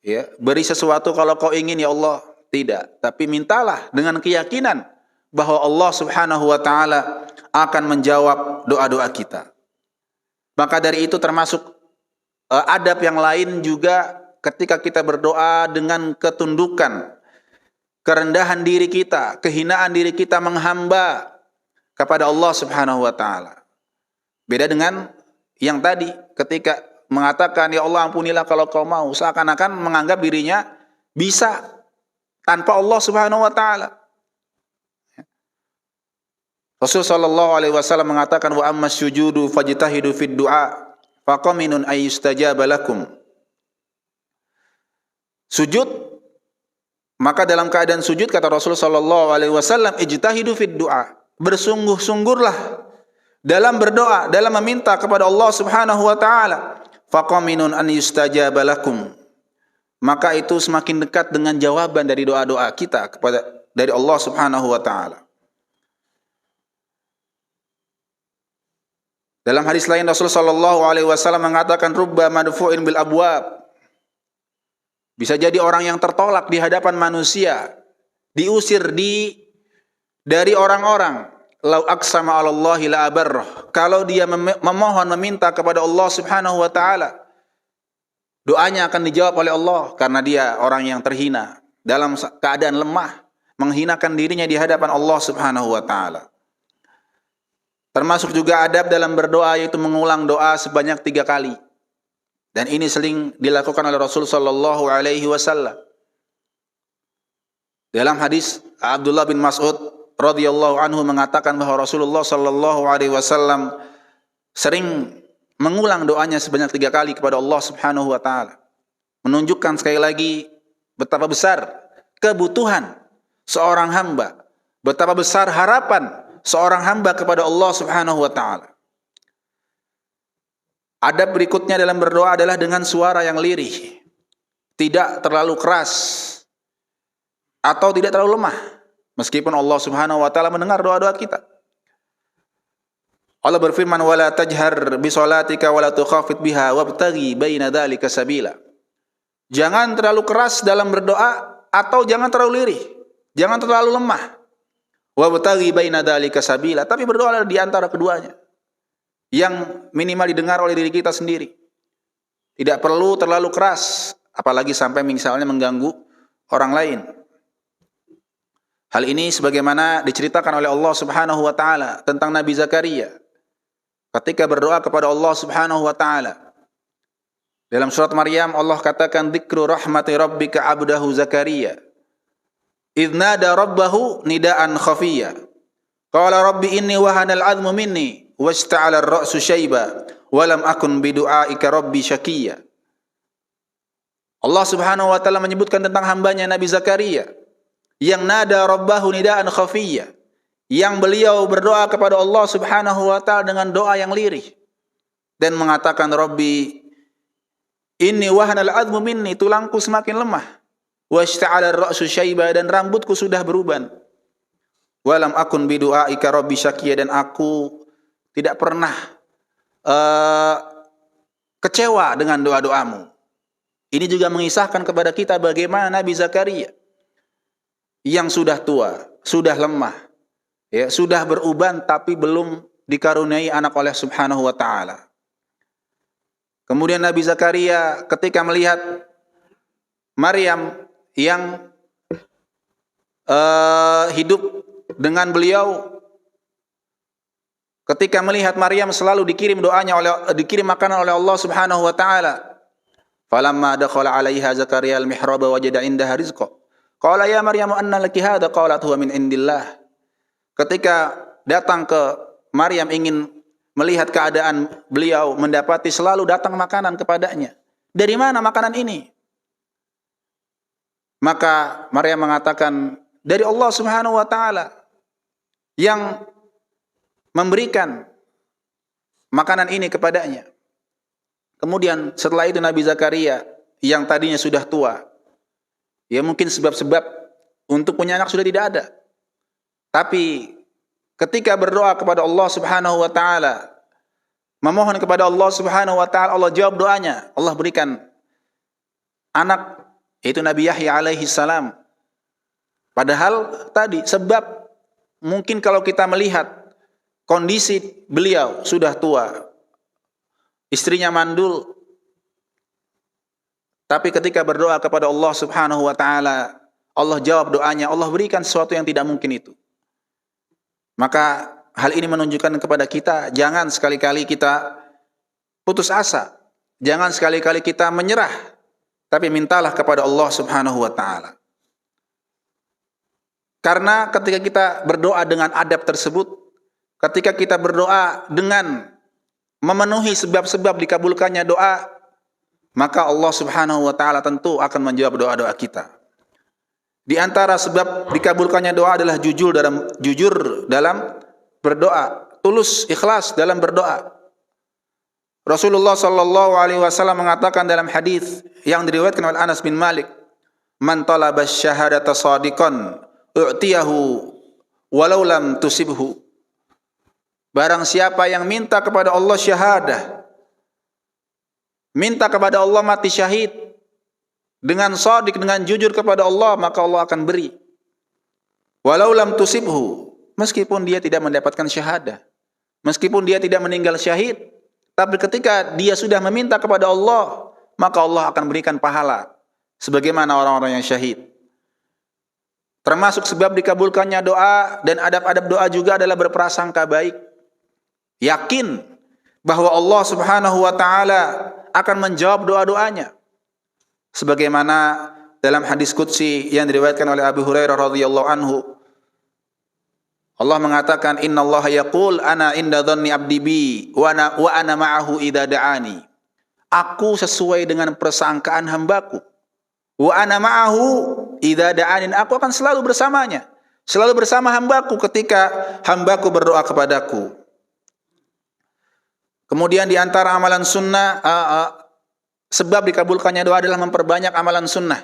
Ya, beri sesuatu kalau kau ingin ya Allah. Tidak, tapi mintalah dengan keyakinan bahwa Allah Subhanahu wa taala akan menjawab doa-doa kita. Maka dari itu termasuk adab yang lain juga ketika kita berdoa dengan ketundukan, kerendahan diri kita, kehinaan diri kita menghamba kepada Allah Subhanahu wa taala. Beda dengan yang tadi ketika mengatakan ya Allah ampunilah kalau kau mau, seakan-akan menganggap dirinya bisa tanpa Allah Subhanahu wa taala. Rasul sallallahu alaihi wasallam mengatakan wa ammas sujudu fajtahidu fid du'a faqaminun ay yustajaba lakum. Sujud, maka dalam keadaan sujud kata Rasul sallallahu alaihi wasallam ijtahidu fid du'a. Bersungguh-sungguhlah dalam berdoa, dalam meminta kepada Allah Subhanahu wa taala. Faqaminun an yustajaba lakum. maka itu semakin dekat dengan jawaban dari doa-doa kita dari Allah Subhanahu wa taala. Dalam hadis lain Rasulullah sallallahu alaihi wasallam mengatakan rubba madfu'in bil abwab. Bisa jadi orang yang tertolak di hadapan manusia, diusir dari orang-orang. Lau aqsama 'ala Allahi la abarrah. Kalau dia memohon meminta kepada Allah Subhanahu wa taala, doanya akan dijawab oleh Allah karena dia orang yang terhina, dalam keadaan lemah, menghinakan dirinya di hadapan Allah Subhanahu wa taala. Termasuk juga adab dalam berdoa yaitu mengulang doa sebanyak 3 kali. Dan ini sering dilakukan oleh Rasul sallallahu alaihi wasallam. Dalam hadis Abdullah bin Mas'ud radhiyallahu anhu mengatakan bahwa Rasulullah sallallahu alaihi wasallam sering mengulang doanya sebanyak 3 kali kepada Allah Subhanahu wa taala. Menunjukkan sekali lagi betapa besar kebutuhan seorang hamba, betapa besar harapan seorang hamba kepada Allah Subhanahu wa taala. Adab berikutnya dalam berdoa adalah dengan suara yang lirih. Tidak terlalu keras atau tidak terlalu lemah. Meskipun Allah Subhanahu wa taala mendengar doa-doa kita. Allah berfirman wala tajhar bi shalatika wala tukhafit biha wabtaghi baina dzalika sabila. Jangan terlalu keras dalam berdoa atau jangan terlalu lirih. Jangan terlalu lemah. Wabtaghi baina dzalika sabila, tapi berdoa di antara keduanya. Yang minimal didengar oleh diri kita sendiri. Tidak perlu terlalu keras, apalagi sampai misalnya mengganggu orang lain. Hal ini sebagaimana diceritakan oleh Allah Subhanahu wa taala tentang Nabi Zakaria ketika berdoa kepada Allah Subhanahu wa taala. Dalam surat Maryam Allah katakan dzikru rahmati rabbika abdahu Zakaria idh nada rabbahu nidaan khafiyya qala rabbi inni wahanal 'azmu minni washta'ala ar-ra'su shayba wa lam akun bidu'aika rabbi syaqiyya. Allah Subhanahu wa taala menyebutkan tentang hambanya Nabi Zakaria yang nada rabbahu nidaan khafiyya, yang beliau berdoa kepada Allah Subhanahu wa taala dengan doa yang lirih dan mengatakan rabbi inni wahanal 'azmu minni, tulangku semakin lemah, washta'ala ar-ra'su syaiba, dan rambutku sudah beruban. Walam akun bidu'aika rabbi syaqiyya, dan aku tidak pernah kecewa dengan doa-doamu. Ini juga mengisahkan kepada kita bagaimana Nabi Zakaria yang sudah tua, sudah lemah, ya, sudah beruban tapi belum dikaruniai anak oleh Subhanahu wa taala. Kemudian Nabi Zakaria ketika melihat Maryam yang hidup dengan beliau, ketika melihat Maryam selalu dikirim makanan oleh Allah Subhanahu wa taala. Falamma dakhala 'alaiha Zakaria al-mihrab wajada 'indaha rizqa. Qala ya Maryam anna laki hadha? Qalat huwa min indillah. Ketika datang ke Maryam ingin melihat keadaan beliau, mendapati selalu datang makanan kepadanya. Dari mana makanan ini? Maka Maryam mengatakan, dari Allah Subhanahu wa taala yang memberikan makanan ini kepadanya. Kemudian setelah itu Nabi Zakaria yang tadinya sudah tua, ya mungkin sebab-sebab untuk punya anak sudah tidak ada. Tapi ketika berdoa kepada Allah Subhanahu wa taala, memohon kepada Allah Subhanahu wa taala, Allah jawab doanya. Allah berikan anak, yaitu Nabi Yahya alaihi salam. Padahal tadi sebab mungkin kalau kita melihat kondisi beliau sudah tua, istrinya mandul, tapi ketika berdoa kepada Allah Subhanahu wa taala, Allah jawab doanya, Allah berikan sesuatu yang tidak mungkin itu. Maka hal ini menunjukkan kepada kita, jangan sekali-kali kita putus asa, jangan sekali-kali kita menyerah, tapi mintalah kepada Allah Subhanahu wa taala. Karena ketika kita berdoa dengan adab tersebut, ketika kita berdoa dengan memenuhi sebab-sebab dikabulkannya doa, maka Allah Subhanahu wa taala tentu akan menjawab doa-doa kita. Di antara sebab dikabulkannya doa adalah jujur dalam berdoa, tulus ikhlas dalam berdoa. Rasulullah sallallahu alaihi wasallam mengatakan dalam hadis yang diriwayatkan oleh Anas bin Malik, "Man talaba syahadata shadiqan u'tiyahu walau lam tusibhu." Barang siapa yang minta kepada Allah syahadah, minta kepada Allah mati syahid dengan shadiq, dengan jujur kepada Allah, maka Allah akan beri. Walau lam tusibhu, meskipun dia tidak mendapatkan syahadah, meskipun dia tidak meninggal syahid, tapi ketika dia sudah meminta kepada Allah, maka Allah akan berikan pahala sebagaimana orang-orang yang syahid. Termasuk sebab dikabulkannya doa dan adab-adab doa juga adalah berprasangka baik. Yakin bahwa Allah Subhanahu wa taala akan menjawab doa-doanya. Sebagaimana dalam hadis qudsi yang diriwayatkan oleh Abu Hurairah radhiyallahu anhu, Allah mengatakan, "Innallaha yaqul ana inda dhanni 'abdi bi wa ana ma'ahu idza da'ani." Aku sesuai dengan persangkaan hambaku. Wa ana ma'ahu idza da'ani, aku akan selalu bersamanya, selalu bersama hambaku ketika hambaku berdoa kepadaku. Kemudian di antara amalan sunnah, sebab dikabulkannya doa adalah memperbanyak amalan sunnah.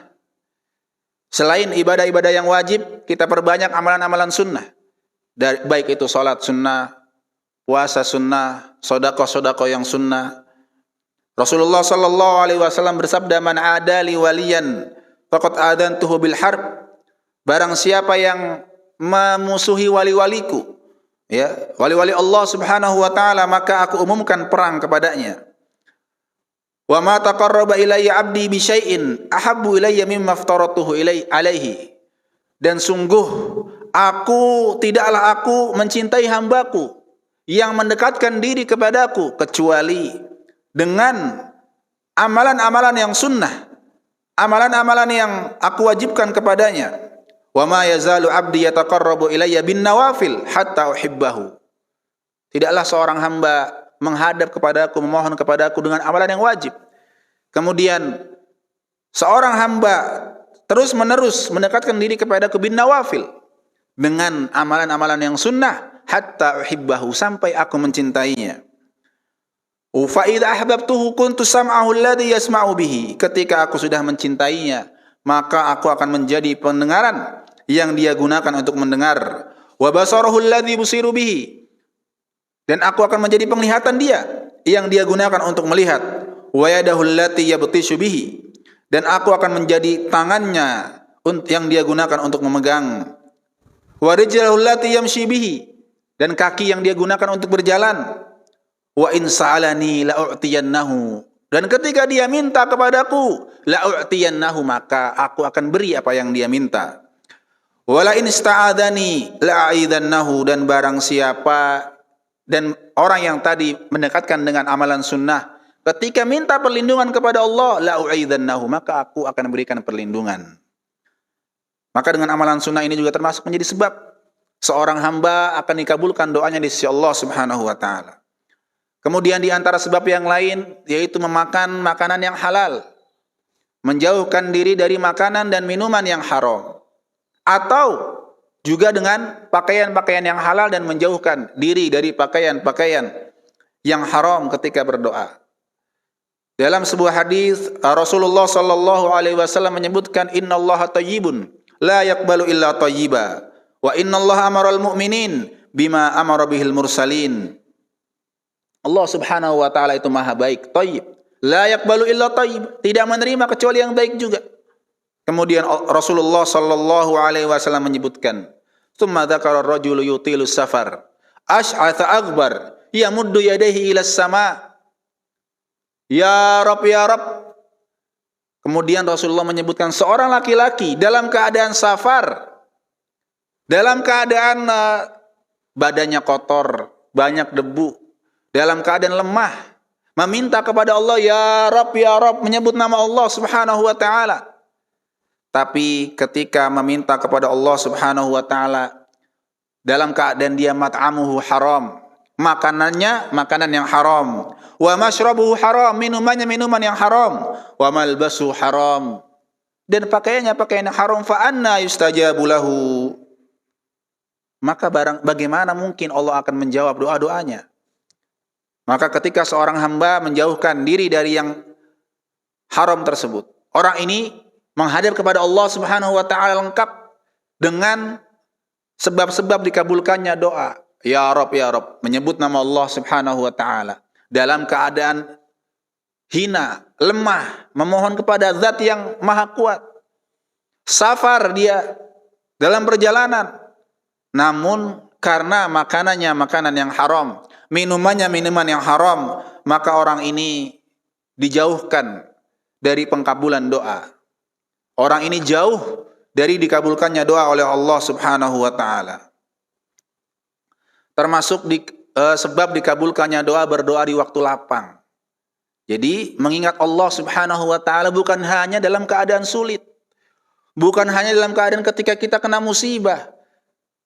Selain ibadah-ibadah yang wajib, kita perbanyak amalan-amalan sunnah. Baik itu salat sunnah, puasa sunnah, sedekah-sedekah yang sunnah. Rasulullah sallallahu alaihi wasallam bersabda, "Man adali waliyan faqad adantuhu bil harb." Barang siapa yang memusuhi wali-waliku, ya, wali-wali Allah Subhanahu wa taala, maka aku umumkan perang kepadanya. Wa ma taqarraba ilayya 'abdi bi syai'in ahabbu ilayya mimma aftaratuhu alaihi. Dan sungguh tidaklah aku mencintai hambaku yang mendekatkan diri kepadaku kecuali dengan amalan-amalan yang sunnah, amalan-amalan yang aku wajibkan kepadanya. Wa ma yazalu 'abdi yataqarrabu ilayya bin nawafil hatta uhibbahu. Tidaklah seorang hamba menghadap kepadaku, memohon kepadaku dengan amalan yang wajib. Kemudian seorang hamba terus-menerus mendekatkan diri kepadaku bin nawafil, dengan amalan-amalan yang sunnah, hatta uhibbahu, sampai aku mencintainya. Fa idza ahbabtuhu kuntu sam'ahu alladhi yasma'u bihi. Ketika aku sudah mencintainya, maka aku akan menjadi pendengaran yang dia gunakan untuk mendengar. Wa basarahu alladhi yusiru bihi. Dan aku akan menjadi penglihatan dia yang dia gunakan untuk melihat. Wa yadahu allati yabtishu bihi. Dan aku akan menjadi tangannya yang dia gunakan untuk memegang. Wa rijluhu allati yamshi bihi. Dan kaki yang dia gunakan untuk berjalan. Wa in sa'alani la'u'tiyannahu. Dan ketika dia minta kepadaku, la'u'tiyannahu, maka aku akan beri apa yang dia minta. Wala in ista'adani la'aidannahu. Dan barang siapa, dan orang yang tadi mendekatkan dengan amalan sunnah, ketika minta perlindungan kepada Allah, la'u'idannahu, maka aku akan berikan perlindungan. Maka dengan amalan sunnah ini juga termasuk menjadi sebab seorang hamba akan dikabulkan doanya di sisi Allah Subhanahu wa taala. Kemudian di antara sebab yang lain, yaitu memakan makanan yang halal, menjauhkan diri dari makanan dan minuman yang haram, atau juga dengan pakaian-pakaian yang halal dan menjauhkan diri dari pakaian-pakaian yang haram ketika berdoa. Dalam sebuah hadis, Rasulullah sallallahu alaihi wasallam menyebutkan, "Innallaha thayyibun la yaqbalu illa thayyiba wa innallaha amaral mu'minin bima amara bihil mursalin." Allah Subhanahu wa taala itu maha baik, thayyib, la yaqbalu illa thayyib, tidak menerima kecuali yang baik juga. Kemudian Rasulullah sallallahu alaihi wasallam menyebutkan, "Tsumma dzakara ar-rajulu yutilu safar, ash'atha aghbar, yamuddu yadayhi ila as-sama'. Ya Rabb, ya Rabb." Kemudian Rasulullah menyebutkan seorang laki-laki dalam keadaan safar, dalam keadaan badannya kotor, banyak debu, dalam keadaan lemah, meminta kepada Allah, "Ya Rabb, ya Rabb," menyebut nama Allah Subhanahu wa taala. Tapi ketika meminta kepada Allah Subhanahu wa taala dalam keadaan dia mat'amuhu haram, makanannya makanan yang haram, wa mashrabuhu haram, minumannya minuman yang haram, wa malbasuhu haram, dan pakaiannya pakaian yang haram, fa anna yustajabu lahu, maka bagaimana mungkin Allah akan menjawab doa-doanya? Maka ketika seorang hamba menjauhkan diri dari yang haram tersebut, orang ini menghadap kepada Allah Subhanahu wa taala lengkap dengan sebab-sebab dikabulkannya doa. Ya Rabb, ya Rabb, menyebut nama Allah Subhanahu wa taala dalam keadaan hina, lemah, memohon kepada zat yang maha kuat. Safar dia dalam perjalanan, namun karena makanannya makanan yang haram, minumannya minuman yang haram, maka orang ini dijauhkan dari pengkabulan doa. Orang ini jauh dari dikabulkannya doa oleh Allah Subhanahu wa taala. Termasuk sebab dikabulkannya doa, berdoa di waktu lapang. Jadi mengingat Allah Subhanahu wa taala bukan hanya dalam keadaan sulit, bukan hanya dalam keadaan ketika kita kena musibah,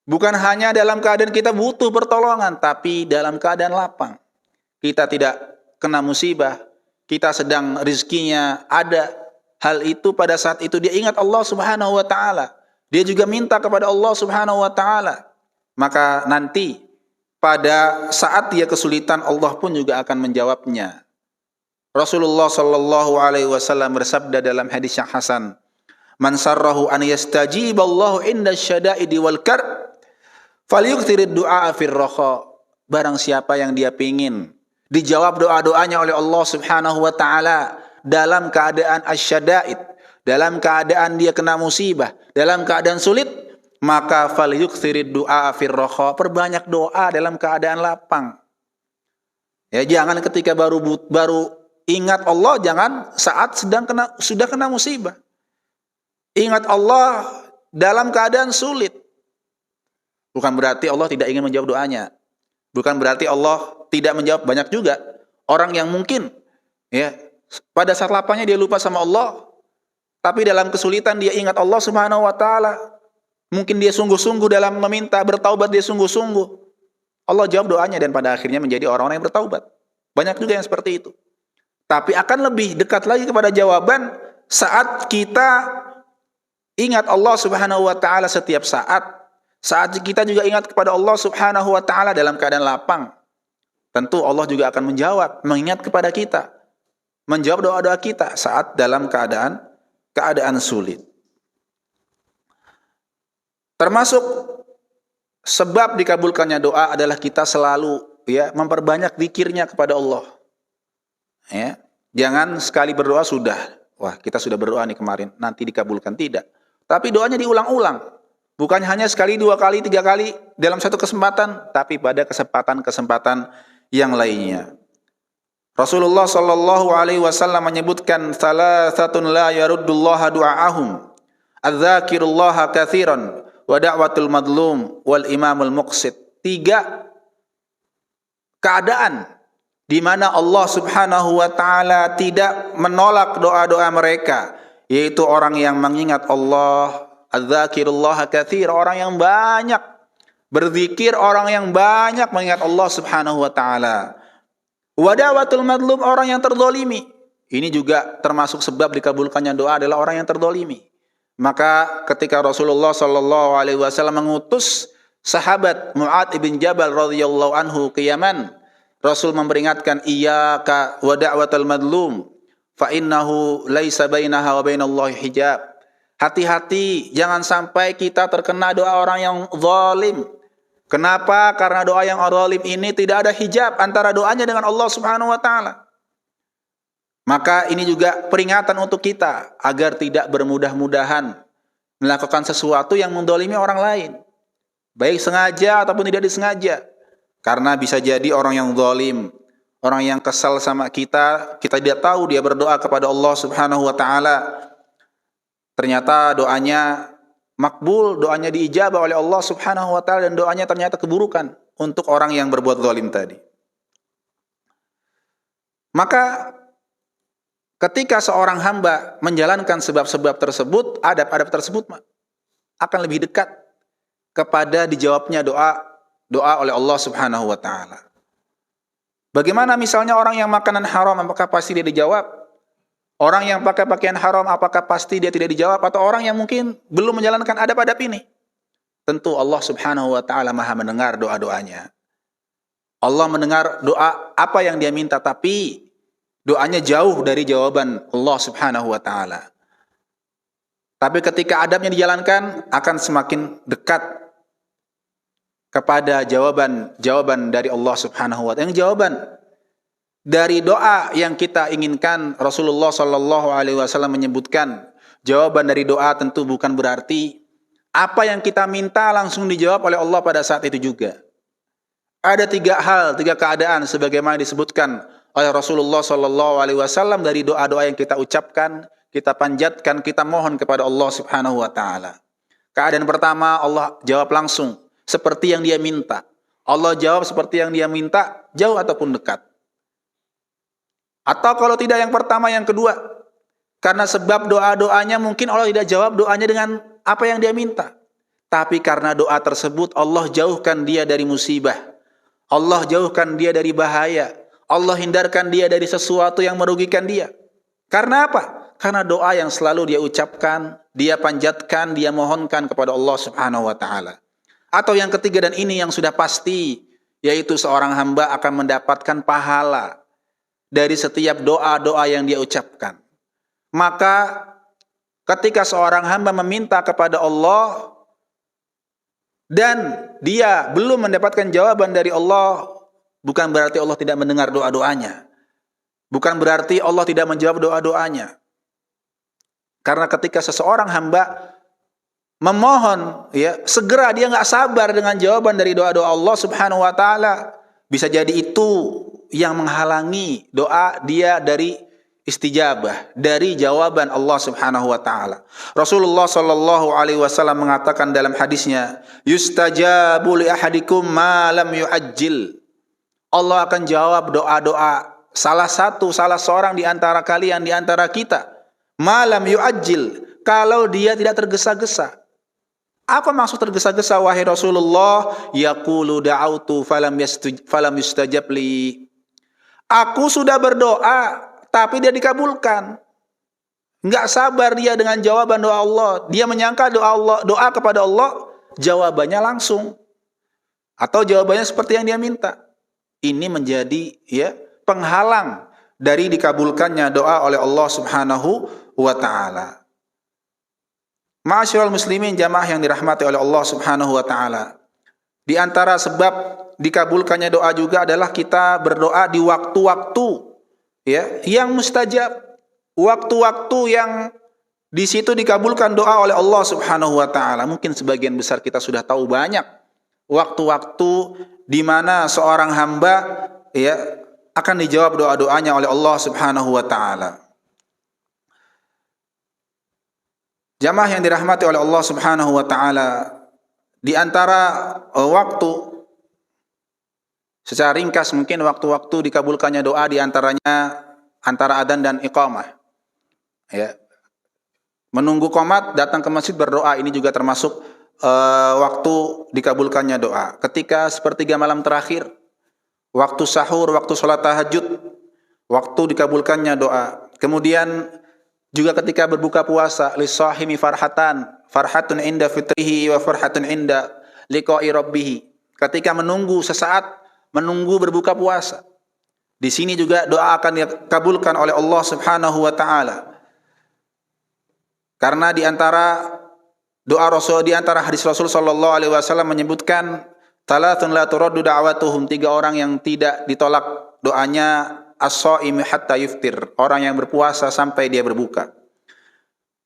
bukan hanya dalam keadaan kita butuh pertolongan, tapi dalam keadaan lapang. Kita tidak kena musibah, kita sedang rizkinya ada, hal itu pada saat itu dia ingat Allah Subhanahu wa taala. Dia juga minta kepada Allah Subhanahu wa taala. Maka nanti pada saat dia kesulitan, Allah pun juga akan menjawabnya. Rasulullah sallallahu alaihi wasallam bersabda dalam hadis yang hasan, "Man sarrahu an yastajiballahu inda syada'idi wal karb, falyukthirid du'a fir rakha." Barang siapa yang dia pingin dijawab doa-doanya oleh Allah Subhanahu wa taala dalam keadaan asyada'id, dalam keadaan dia kena musibah, dalam keadaan sulit, maka falyukthirid du'a fir rakha, perbanyak doa dalam keadaan lapang. Ya, jangan ketika baru ingat Allah, jangan saat sudah kena musibah. Ingat Allah dalam keadaan sulit. Bukan berarti Allah tidak ingin menjawab doanya. Bukan berarti Allah tidak menjawab. Banyak juga orang yang mungkin ya pada saat lapangnya dia lupa sama Allah, tapi dalam kesulitan dia ingat Allah Subhanahu wa taala. Mungkin dia sungguh-sungguh dalam meminta, bertaubat dia sungguh-sungguh. Allah jawab doanya dan pada akhirnya menjadi orang-orang yang bertaubat. Banyak juga yang seperti itu. Tapi akan lebih dekat lagi kepada jawaban saat kita ingat Allah Subhanahu wa taala setiap saat. Saat kita juga ingat kepada Allah Subhanahu wa taala dalam keadaan lapang. Tentu Allah juga akan menjawab, mengingat kepada kita. Menjawab doa-doa kita saat dalam keadaan sulit. Termasuk sebab dikabulkannya doa adalah kita selalu memperbanyak zikirnya kepada Allah. Ya, jangan sekali berdoa sudah, wah kita sudah berdoa nih kemarin, nanti dikabulkan, tidak. Tapi doanya diulang-ulang, bukan hanya sekali, 2 kali, 3 kali dalam satu kesempatan, tapi pada kesempatan-kesempatan yang lainnya. Rasulullah Shallallahu Alaihi Wasallam menyebutkan salasatun la yaruddullaha du'aahum, adzakirullaha katsiran, wa da'watul madlum, wal imamul muqsit. 3 keadaan di mana Allah Subhanahu wa taala tidak menolak doa-doa mereka, yaitu orang yang mengingat Allah, adzakirullaha katsir, orang yang banyak berzikir, orang yang banyak mengingat Allah Subhanahu wa taala. Wa da'watul madlum, orang yang terzalimi. Ini juga termasuk sebab dikabulkannya doa adalah orang yang terzalimi. Maka ketika Rasulullah sallallahu alaihi wasallam mengutus sahabat Mu'adz bin Jabal radhiyallahu anhu ke Yaman, Rasul memperingatkan, iyyaka wa da'watal madlum fa innahu laisa bainaha wa bainallahi hijab. Hati-hati jangan sampai kita terkena doa orang yang zalim. Kenapa? Karena doa yang zalim ini tidak ada hijab antara doanya dengan Allah Subhanahu wa taala. Maka ini juga peringatan untuk kita agar tidak bermudah-mudahan melakukan sesuatu yang mendolimi orang lain, baik sengaja ataupun tidak disengaja. Karena bisa jadi orang yang zalim, orang yang kesal sama kita tidak tahu dia berdoa kepada Allah Subhanahu wa taala. Ternyata doanya makbul, doanya diijabah oleh Allah Subhanahu wa taala dan doanya ternyata keburukan untuk orang yang berbuat zalim tadi. Maka ketika seorang hamba menjalankan sebab-sebab tersebut, adab-adab tersebut akan lebih dekat kepada dijawabnya doa oleh Allah Subhanahu wa taala. Bagaimana misalnya orang yang makanan haram, apakah pasti dia dijawab? Orang yang pakai pakaian haram, apakah pasti dia tidak dijawab? Atau orang yang mungkin belum menjalankan adab-adab ini? Tentu Allah Subhanahu wa taala Maha mendengar doa-doanya. Allah mendengar doa apa yang dia minta, tapi doanya jauh dari jawaban Allah Subhanahu wa taala. Tapi ketika adabnya dijalankan akan semakin dekat kepada jawaban dari Allah Subhanahu wa taala. Yang jawaban dari doa yang kita inginkan, Rasulullah sallallahu alaihi wasallam menyebutkan, jawaban dari doa tentu bukan berarti apa yang kita minta langsung dijawab oleh Allah pada saat itu juga. Ada 3 keadaan sebagaimana disebutkan oleh Rasulullah sallallahu alaihi wasallam dari doa-doa yang kita ucapkan, kita panjatkan, kita mohon kepada Allah Subhanahu wa taala. Keadaan pertama, Allah jawab langsung seperti yang dia minta. Allah jawab seperti yang dia minta, jauh ataupun dekat. Atau kalau tidak yang pertama, yang kedua, karena sebab doa-doanya mungkin Allah tidak jawab doanya dengan apa yang dia minta. Tapi karena doa tersebut Allah jauhkan dia dari musibah, Allah jauhkan dia dari bahaya, Allah hindarkan dia dari sesuatu yang merugikan dia. Karena apa? Karena doa yang selalu dia ucapkan, dia panjatkan, dia mohonkan kepada Allah Subhanahu wa taala. Atau yang ketiga, dan ini yang sudah pasti, yaitu seorang hamba akan mendapatkan pahala dari setiap doa-doa yang dia ucapkan. Maka ketika seorang hamba meminta kepada Allah dan dia belum mendapatkan jawaban dari Allah, bukan berarti Allah tidak mendengar doa-doanya. Bukan berarti Allah tidak menjawab doa-doanya. Karena ketika seseorang hamba memohon, ya, segera dia nggak sabar dengan jawaban dari doa-doa Allah Subhanahu wa taala, bisa jadi itu yang menghalangi doa dia dari istijabah, dari jawaban Allah Subhanahu wa taala. Rasulullah sallallahu alaihi wasallam mengatakan dalam hadisnya, yustajabu li ahadikum ma lam yuajjil. Allah akan jawab doa-doa salah seorang di antara kalian, di antara kita, ma lam yuajjil, kalau dia tidak tergesa-gesa. Apa maksud tergesa-gesa wahai Rasulullah? Yaqulu da'autu falam yustajab li. Aku sudah berdoa tapi dia dikabulkan. Enggak sabar dia dengan jawaban doa Allah. Dia menyangka doa kepada Allah jawabannya langsung, atau jawabannya seperti yang dia minta. Ini menjadi, ya, penghalang dari dikabulkannya doa oleh Allah Subhanahu wa taala. Ma'asyiral muslimin, jamaah yang dirahmati oleh Allah Subhanahu wa taala. Di antara sebab dikabulkannya doa juga adalah kita berdoa di waktu-waktu, ya, yang mustajab, waktu-waktu yang di situ dikabulkan doa oleh Allah Subhanahu wa taala. Mungkin sebagian besar kita sudah tahu banyak waktu-waktu di mana seorang hamba, ya, akan dijawab doa-doanya oleh Allah Subhanahu wa taala. Jamaah yang dirahmati oleh Allah Subhanahu wa taala, di antara waktu, secara ringkas mungkin waktu-waktu dikabulkannya doa di antaranya antara adzan dan iqamah. Ya. Menunggu qomat, datang ke masjid berdoa, ini juga termasuk waktu dikabulkannya doa. Ketika sepertiga malam terakhir, waktu sahur, waktu sholat tahajud, waktu dikabulkannya doa. Kemudian juga ketika berbuka puasa, lisahimi farhatun inda fitrihi wa farhatun inda liqa'i rabbih. Ketika menunggu sesaat, menunggu berbuka puasa. Di sini juga doa akan dikabulkan oleh Allah Subhanahu wa taala. Karena di antara doa Rasul, di antara hadis Rasul sallallahu alaihi wasallam menyebutkan, talatun la turaddu da'watuhum, 3 orang yang tidak ditolak doanya, as-shaimi hatta yuftir, orang yang berpuasa sampai dia berbuka.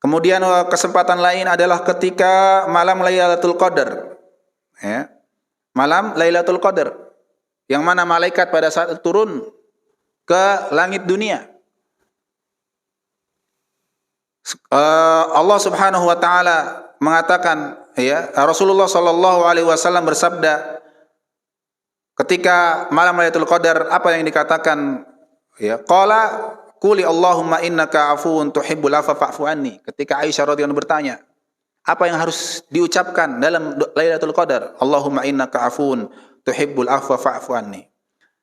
Kemudian kesempatan lain adalah ketika malam Lailatul Qadar, ya. Malam Lailatul Qadar, yang mana malaikat pada saat itu turun ke langit dunia. Allah Subhanahu wa taala mengatakan, ya, Rasulullah sallallahu alaihi wasallam bersabda ketika malam Lailatul Qadar, apa yang dikatakan? Ya, qala quli Allahumma innaka afuwun tuhibbul afwa fa'fu anni. Ketika Aisyah radhiyallahu bertanya, apa yang harus diucapkan dalam Lailatul Qadar? Allahumma innaka afuwun tuhibbul afwa fa'fu anni.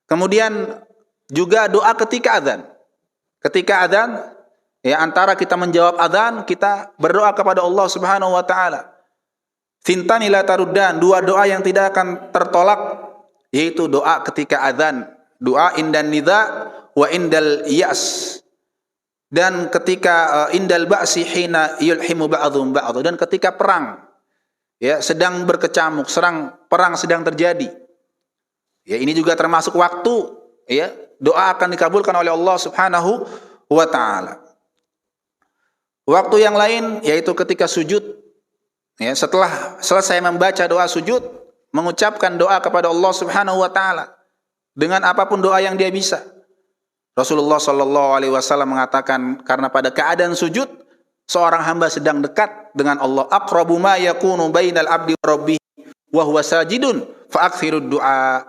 Kemudian juga doa ketika azan. Ketika azan, ya, antara kita menjawab azan, kita berdoa kepada Allah Subhanahu wa taala. Fintani la taruddan, 2 doa yang tidak akan tertolak, yaitu doa ketika azan, doa indan nida wa indal yas, dan ketika indal ba'si hina yulhimu ba'dhum ba'd, dan ketika perang, ya, sedang berkecamuk, perang sedang terjadi. Ya, ini juga termasuk waktu, ya, doa akan dikabulkan oleh Allah Subhanahu wa taala. Waktu yang lain yaitu ketika sujud. Ya, setelah selesai membaca doa sujud, mengucapkan doa kepada Allah Subhanahu wa taala dengan apapun doa yang dia bisa. Rasulullah sallallahu alaihi wasallam mengatakan, karena pada keadaan sujud seorang hamba sedang dekat dengan Allah, aqrabu ma yakunu bainal abdi wa rabbih wa huwa sajidun fa aktsirud du'a.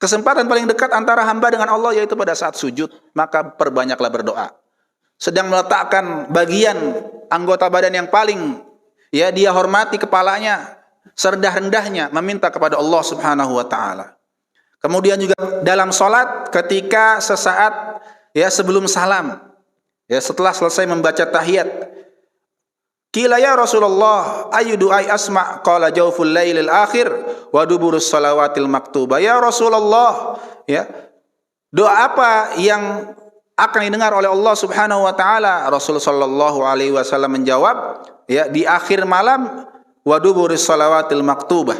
Kesempatan paling dekat antara hamba dengan Allah yaitu pada saat sujud, maka perbanyaklah berdoa. Sedang meletakkan bagian anggota badan yang paling, ya, dia hormati, kepalanya, serendah-rendahnya meminta kepada Allah Subhanahu wa taala. Kemudian juga dalam salat ketika sesaat, ya, sebelum salam, ya, setelah selesai membaca tahiyat, qila ya Rasulullah ayu du'ai asma', qala jawful lailil akhir wa duburus salawatil maktubah. Ya Rasulullah, ya, doa apa yang akan didengar oleh Allah Subhanahu wa taala? Rasul sallallahu alaihi wasallam menjawab, ya, di akhir malam, wa duburus salawatil maktubah,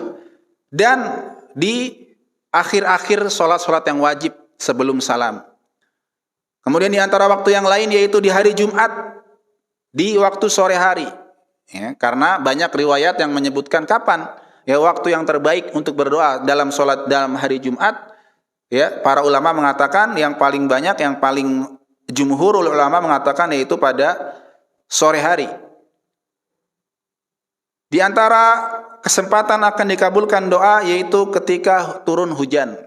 dan di akhir-akhir salat-salat yang wajib sebelum salam. Kemudian di antara waktu yang lain yaitu di hari Jumat, di waktu sore hari. Ya, karena banyak riwayat yang menyebutkan kapan, ya, waktu yang terbaik untuk berdoa dalam salat dalam hari Jumat. Ya, para ulama mengatakan yang paling banyak, yang paling jumhurul ulama mengatakan yaitu pada sore hari. Di antara kesempatan akan dikabulkan doa yaitu ketika turun hujan.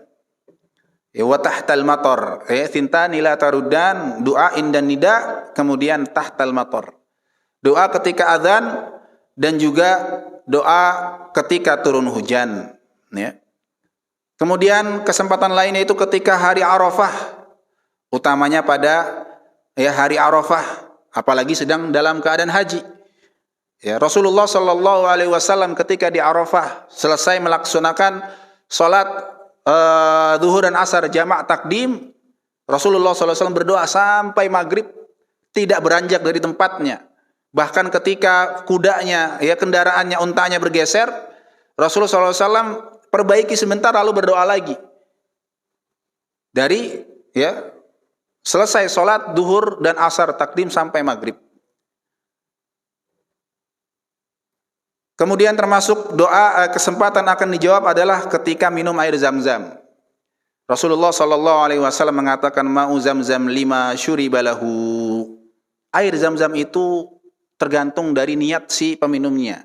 Ya, wa tahtal matar, ya, tintani la tarudan, doa indan nida, kemudian tahtal matar. Doa ketika azan dan juga doa ketika turun hujan, ya. Kemudian kesempatan lain yaitu ketika hari Arafah, utamanya pada, ya, hari Arafah, apalagi sedang dalam keadaan haji. Ya, Rasulullah sallallahu alaihi wasallam ketika di Arafah selesai melaksanakan salat zuhur dan asar jamak takdim, Rasulullah sallallahu alaihi wasallam berdoa sampai maghrib, tidak beranjak dari tempatnya. Bahkan ketika kudanya, ya, kendaraannya, untanya bergeser, Rasulullah sallallahu alaihi wasallam perbaiki sebentar lalu berdoa lagi. Dari, ya, selesai salat zuhur dan asar takdim sampai maghrib. Kemudian termasuk doa kesempatan akan dijawab adalah ketika minum air Zam-Zam. Rasulullah sallallahu alaihi wasallam mengatakan, ma'u Zam-Zam lima syuribalahu. Air Zam-Zam itu tergantung dari niat si peminumnya.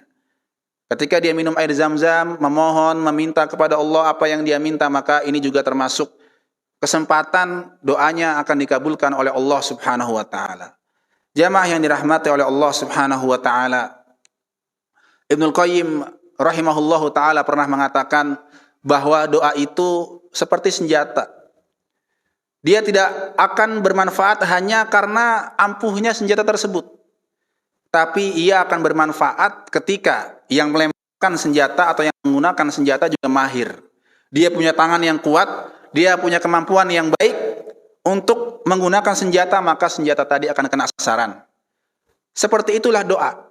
Ketika dia minum air Zam-Zam, memohon, meminta kepada Allah apa yang dia minta, maka ini juga termasuk kesempatan doanya akan dikabulkan oleh Allah Subhanahu wa taala. Jamaah yang dirahmati oleh Allah Subhanahu wa taala, Ibnul Qayyim rahimahullahu taala pernah mengatakan bahwa doa itu seperti senjata. Dia tidak akan bermanfaat hanya karena ampuhnya senjata tersebut, tapi ia akan bermanfaat ketika yang melemparkan senjata atau yang menggunakan senjata juga mahir. Dia punya tangan yang kuat, dia punya kemampuan yang baik untuk menggunakan senjata, maka senjata tadi akan kena sasaran. Seperti itulah doa.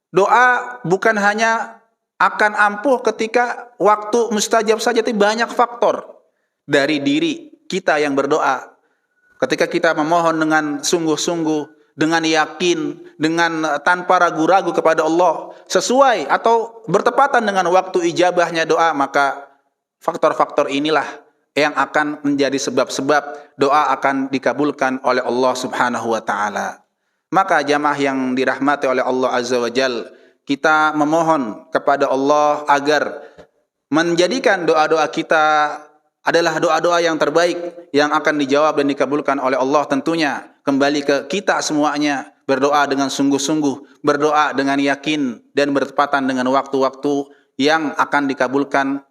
Doa bukan hanya akan ampuh ketika waktu mustajab saja, tapi banyak faktor dari diri kita yang berdoa. Ketika kita memohon dengan sungguh-sungguh, dengan yakin, dengan tanpa ragu-ragu kepada Allah, sesuai atau bertepatan dengan waktu ijabahnya doa, maka faktor-faktor inilah yang akan menjadi sebab-sebab doa akan dikabulkan oleh Allah Subhanahu wa taala. Maka jamaah yang dirahmati oleh Allah Azza wa Jal, kita memohon kepada Allah agar menjadikan doa-doa kita adalah doa-doa yang terbaik yang akan dijawab dan dikabulkan oleh Allah. Tentunya kembali ke kita semuanya, berdoa dengan sungguh-sungguh, berdoa dengan yakin dan bertepatan dengan waktu-waktu yang akan dikabulkan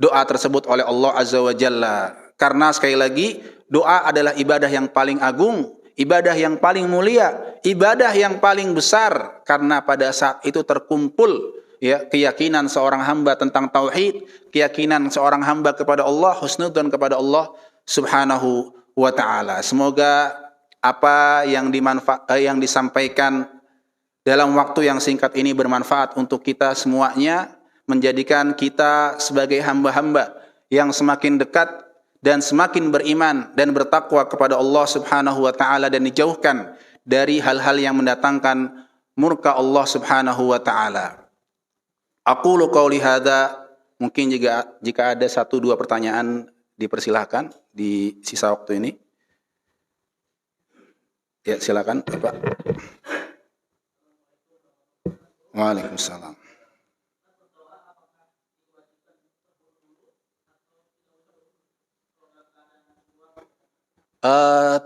doa tersebut oleh Allah Azza wa Jalla. Karena sekali lagi, doa adalah ibadah yang paling agung, ibadah yang paling mulia, ibadah yang paling besar, karena pada saat itu terkumpul, ya, keyakinan seorang hamba tentang tauhid, keyakinan seorang hamba kepada Allah, husnudzon kepada Allah Subhanahu wa taala. Semoga apa yang disampaikan dalam waktu yang singkat ini bermanfaat untuk kita semuanya, menjadikan kita sebagai hamba-hamba yang semakin dekat dan semakin beriman dan bertakwa kepada Allah Subhanahu wa taala, dan dijauhkan dari hal-hal yang mendatangkan murka Allah Subhanahu wa taala. Aqulu qauli hadza, mungkin jika ada 1-2 pertanyaan dipersilahkan di sisa waktu ini. Ya, silakan Bapak. Waalaikumsalam.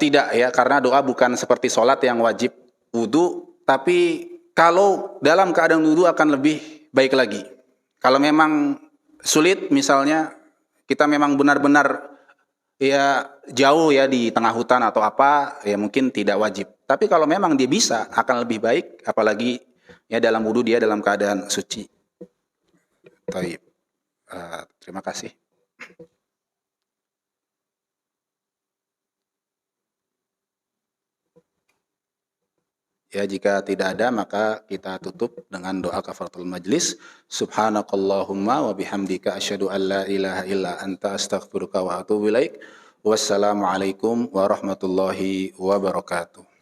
Tidak ya, karena doa bukan seperti sholat yang wajib wudu, tapi kalau dalam keadaan wudu akan lebih baik lagi. Kalau memang sulit, misalnya kita memang benar-benar ya jauh ya di tengah hutan atau apa, ya mungkin tidak wajib. Tapi kalau memang dia bisa, akan lebih baik, apalagi ya dalam wudu dia dalam keadaan suci. Baik. Terima kasih. Ya, jika tidak ada maka kita tutup dengan doa kafaratul majlis. Subhanakallahumma wa bihamdika asyhadu an la ilaha illa anta astaghfiruka wa atubu ilaik. Wassalamualaikum warahmatullahi wabarakatuh.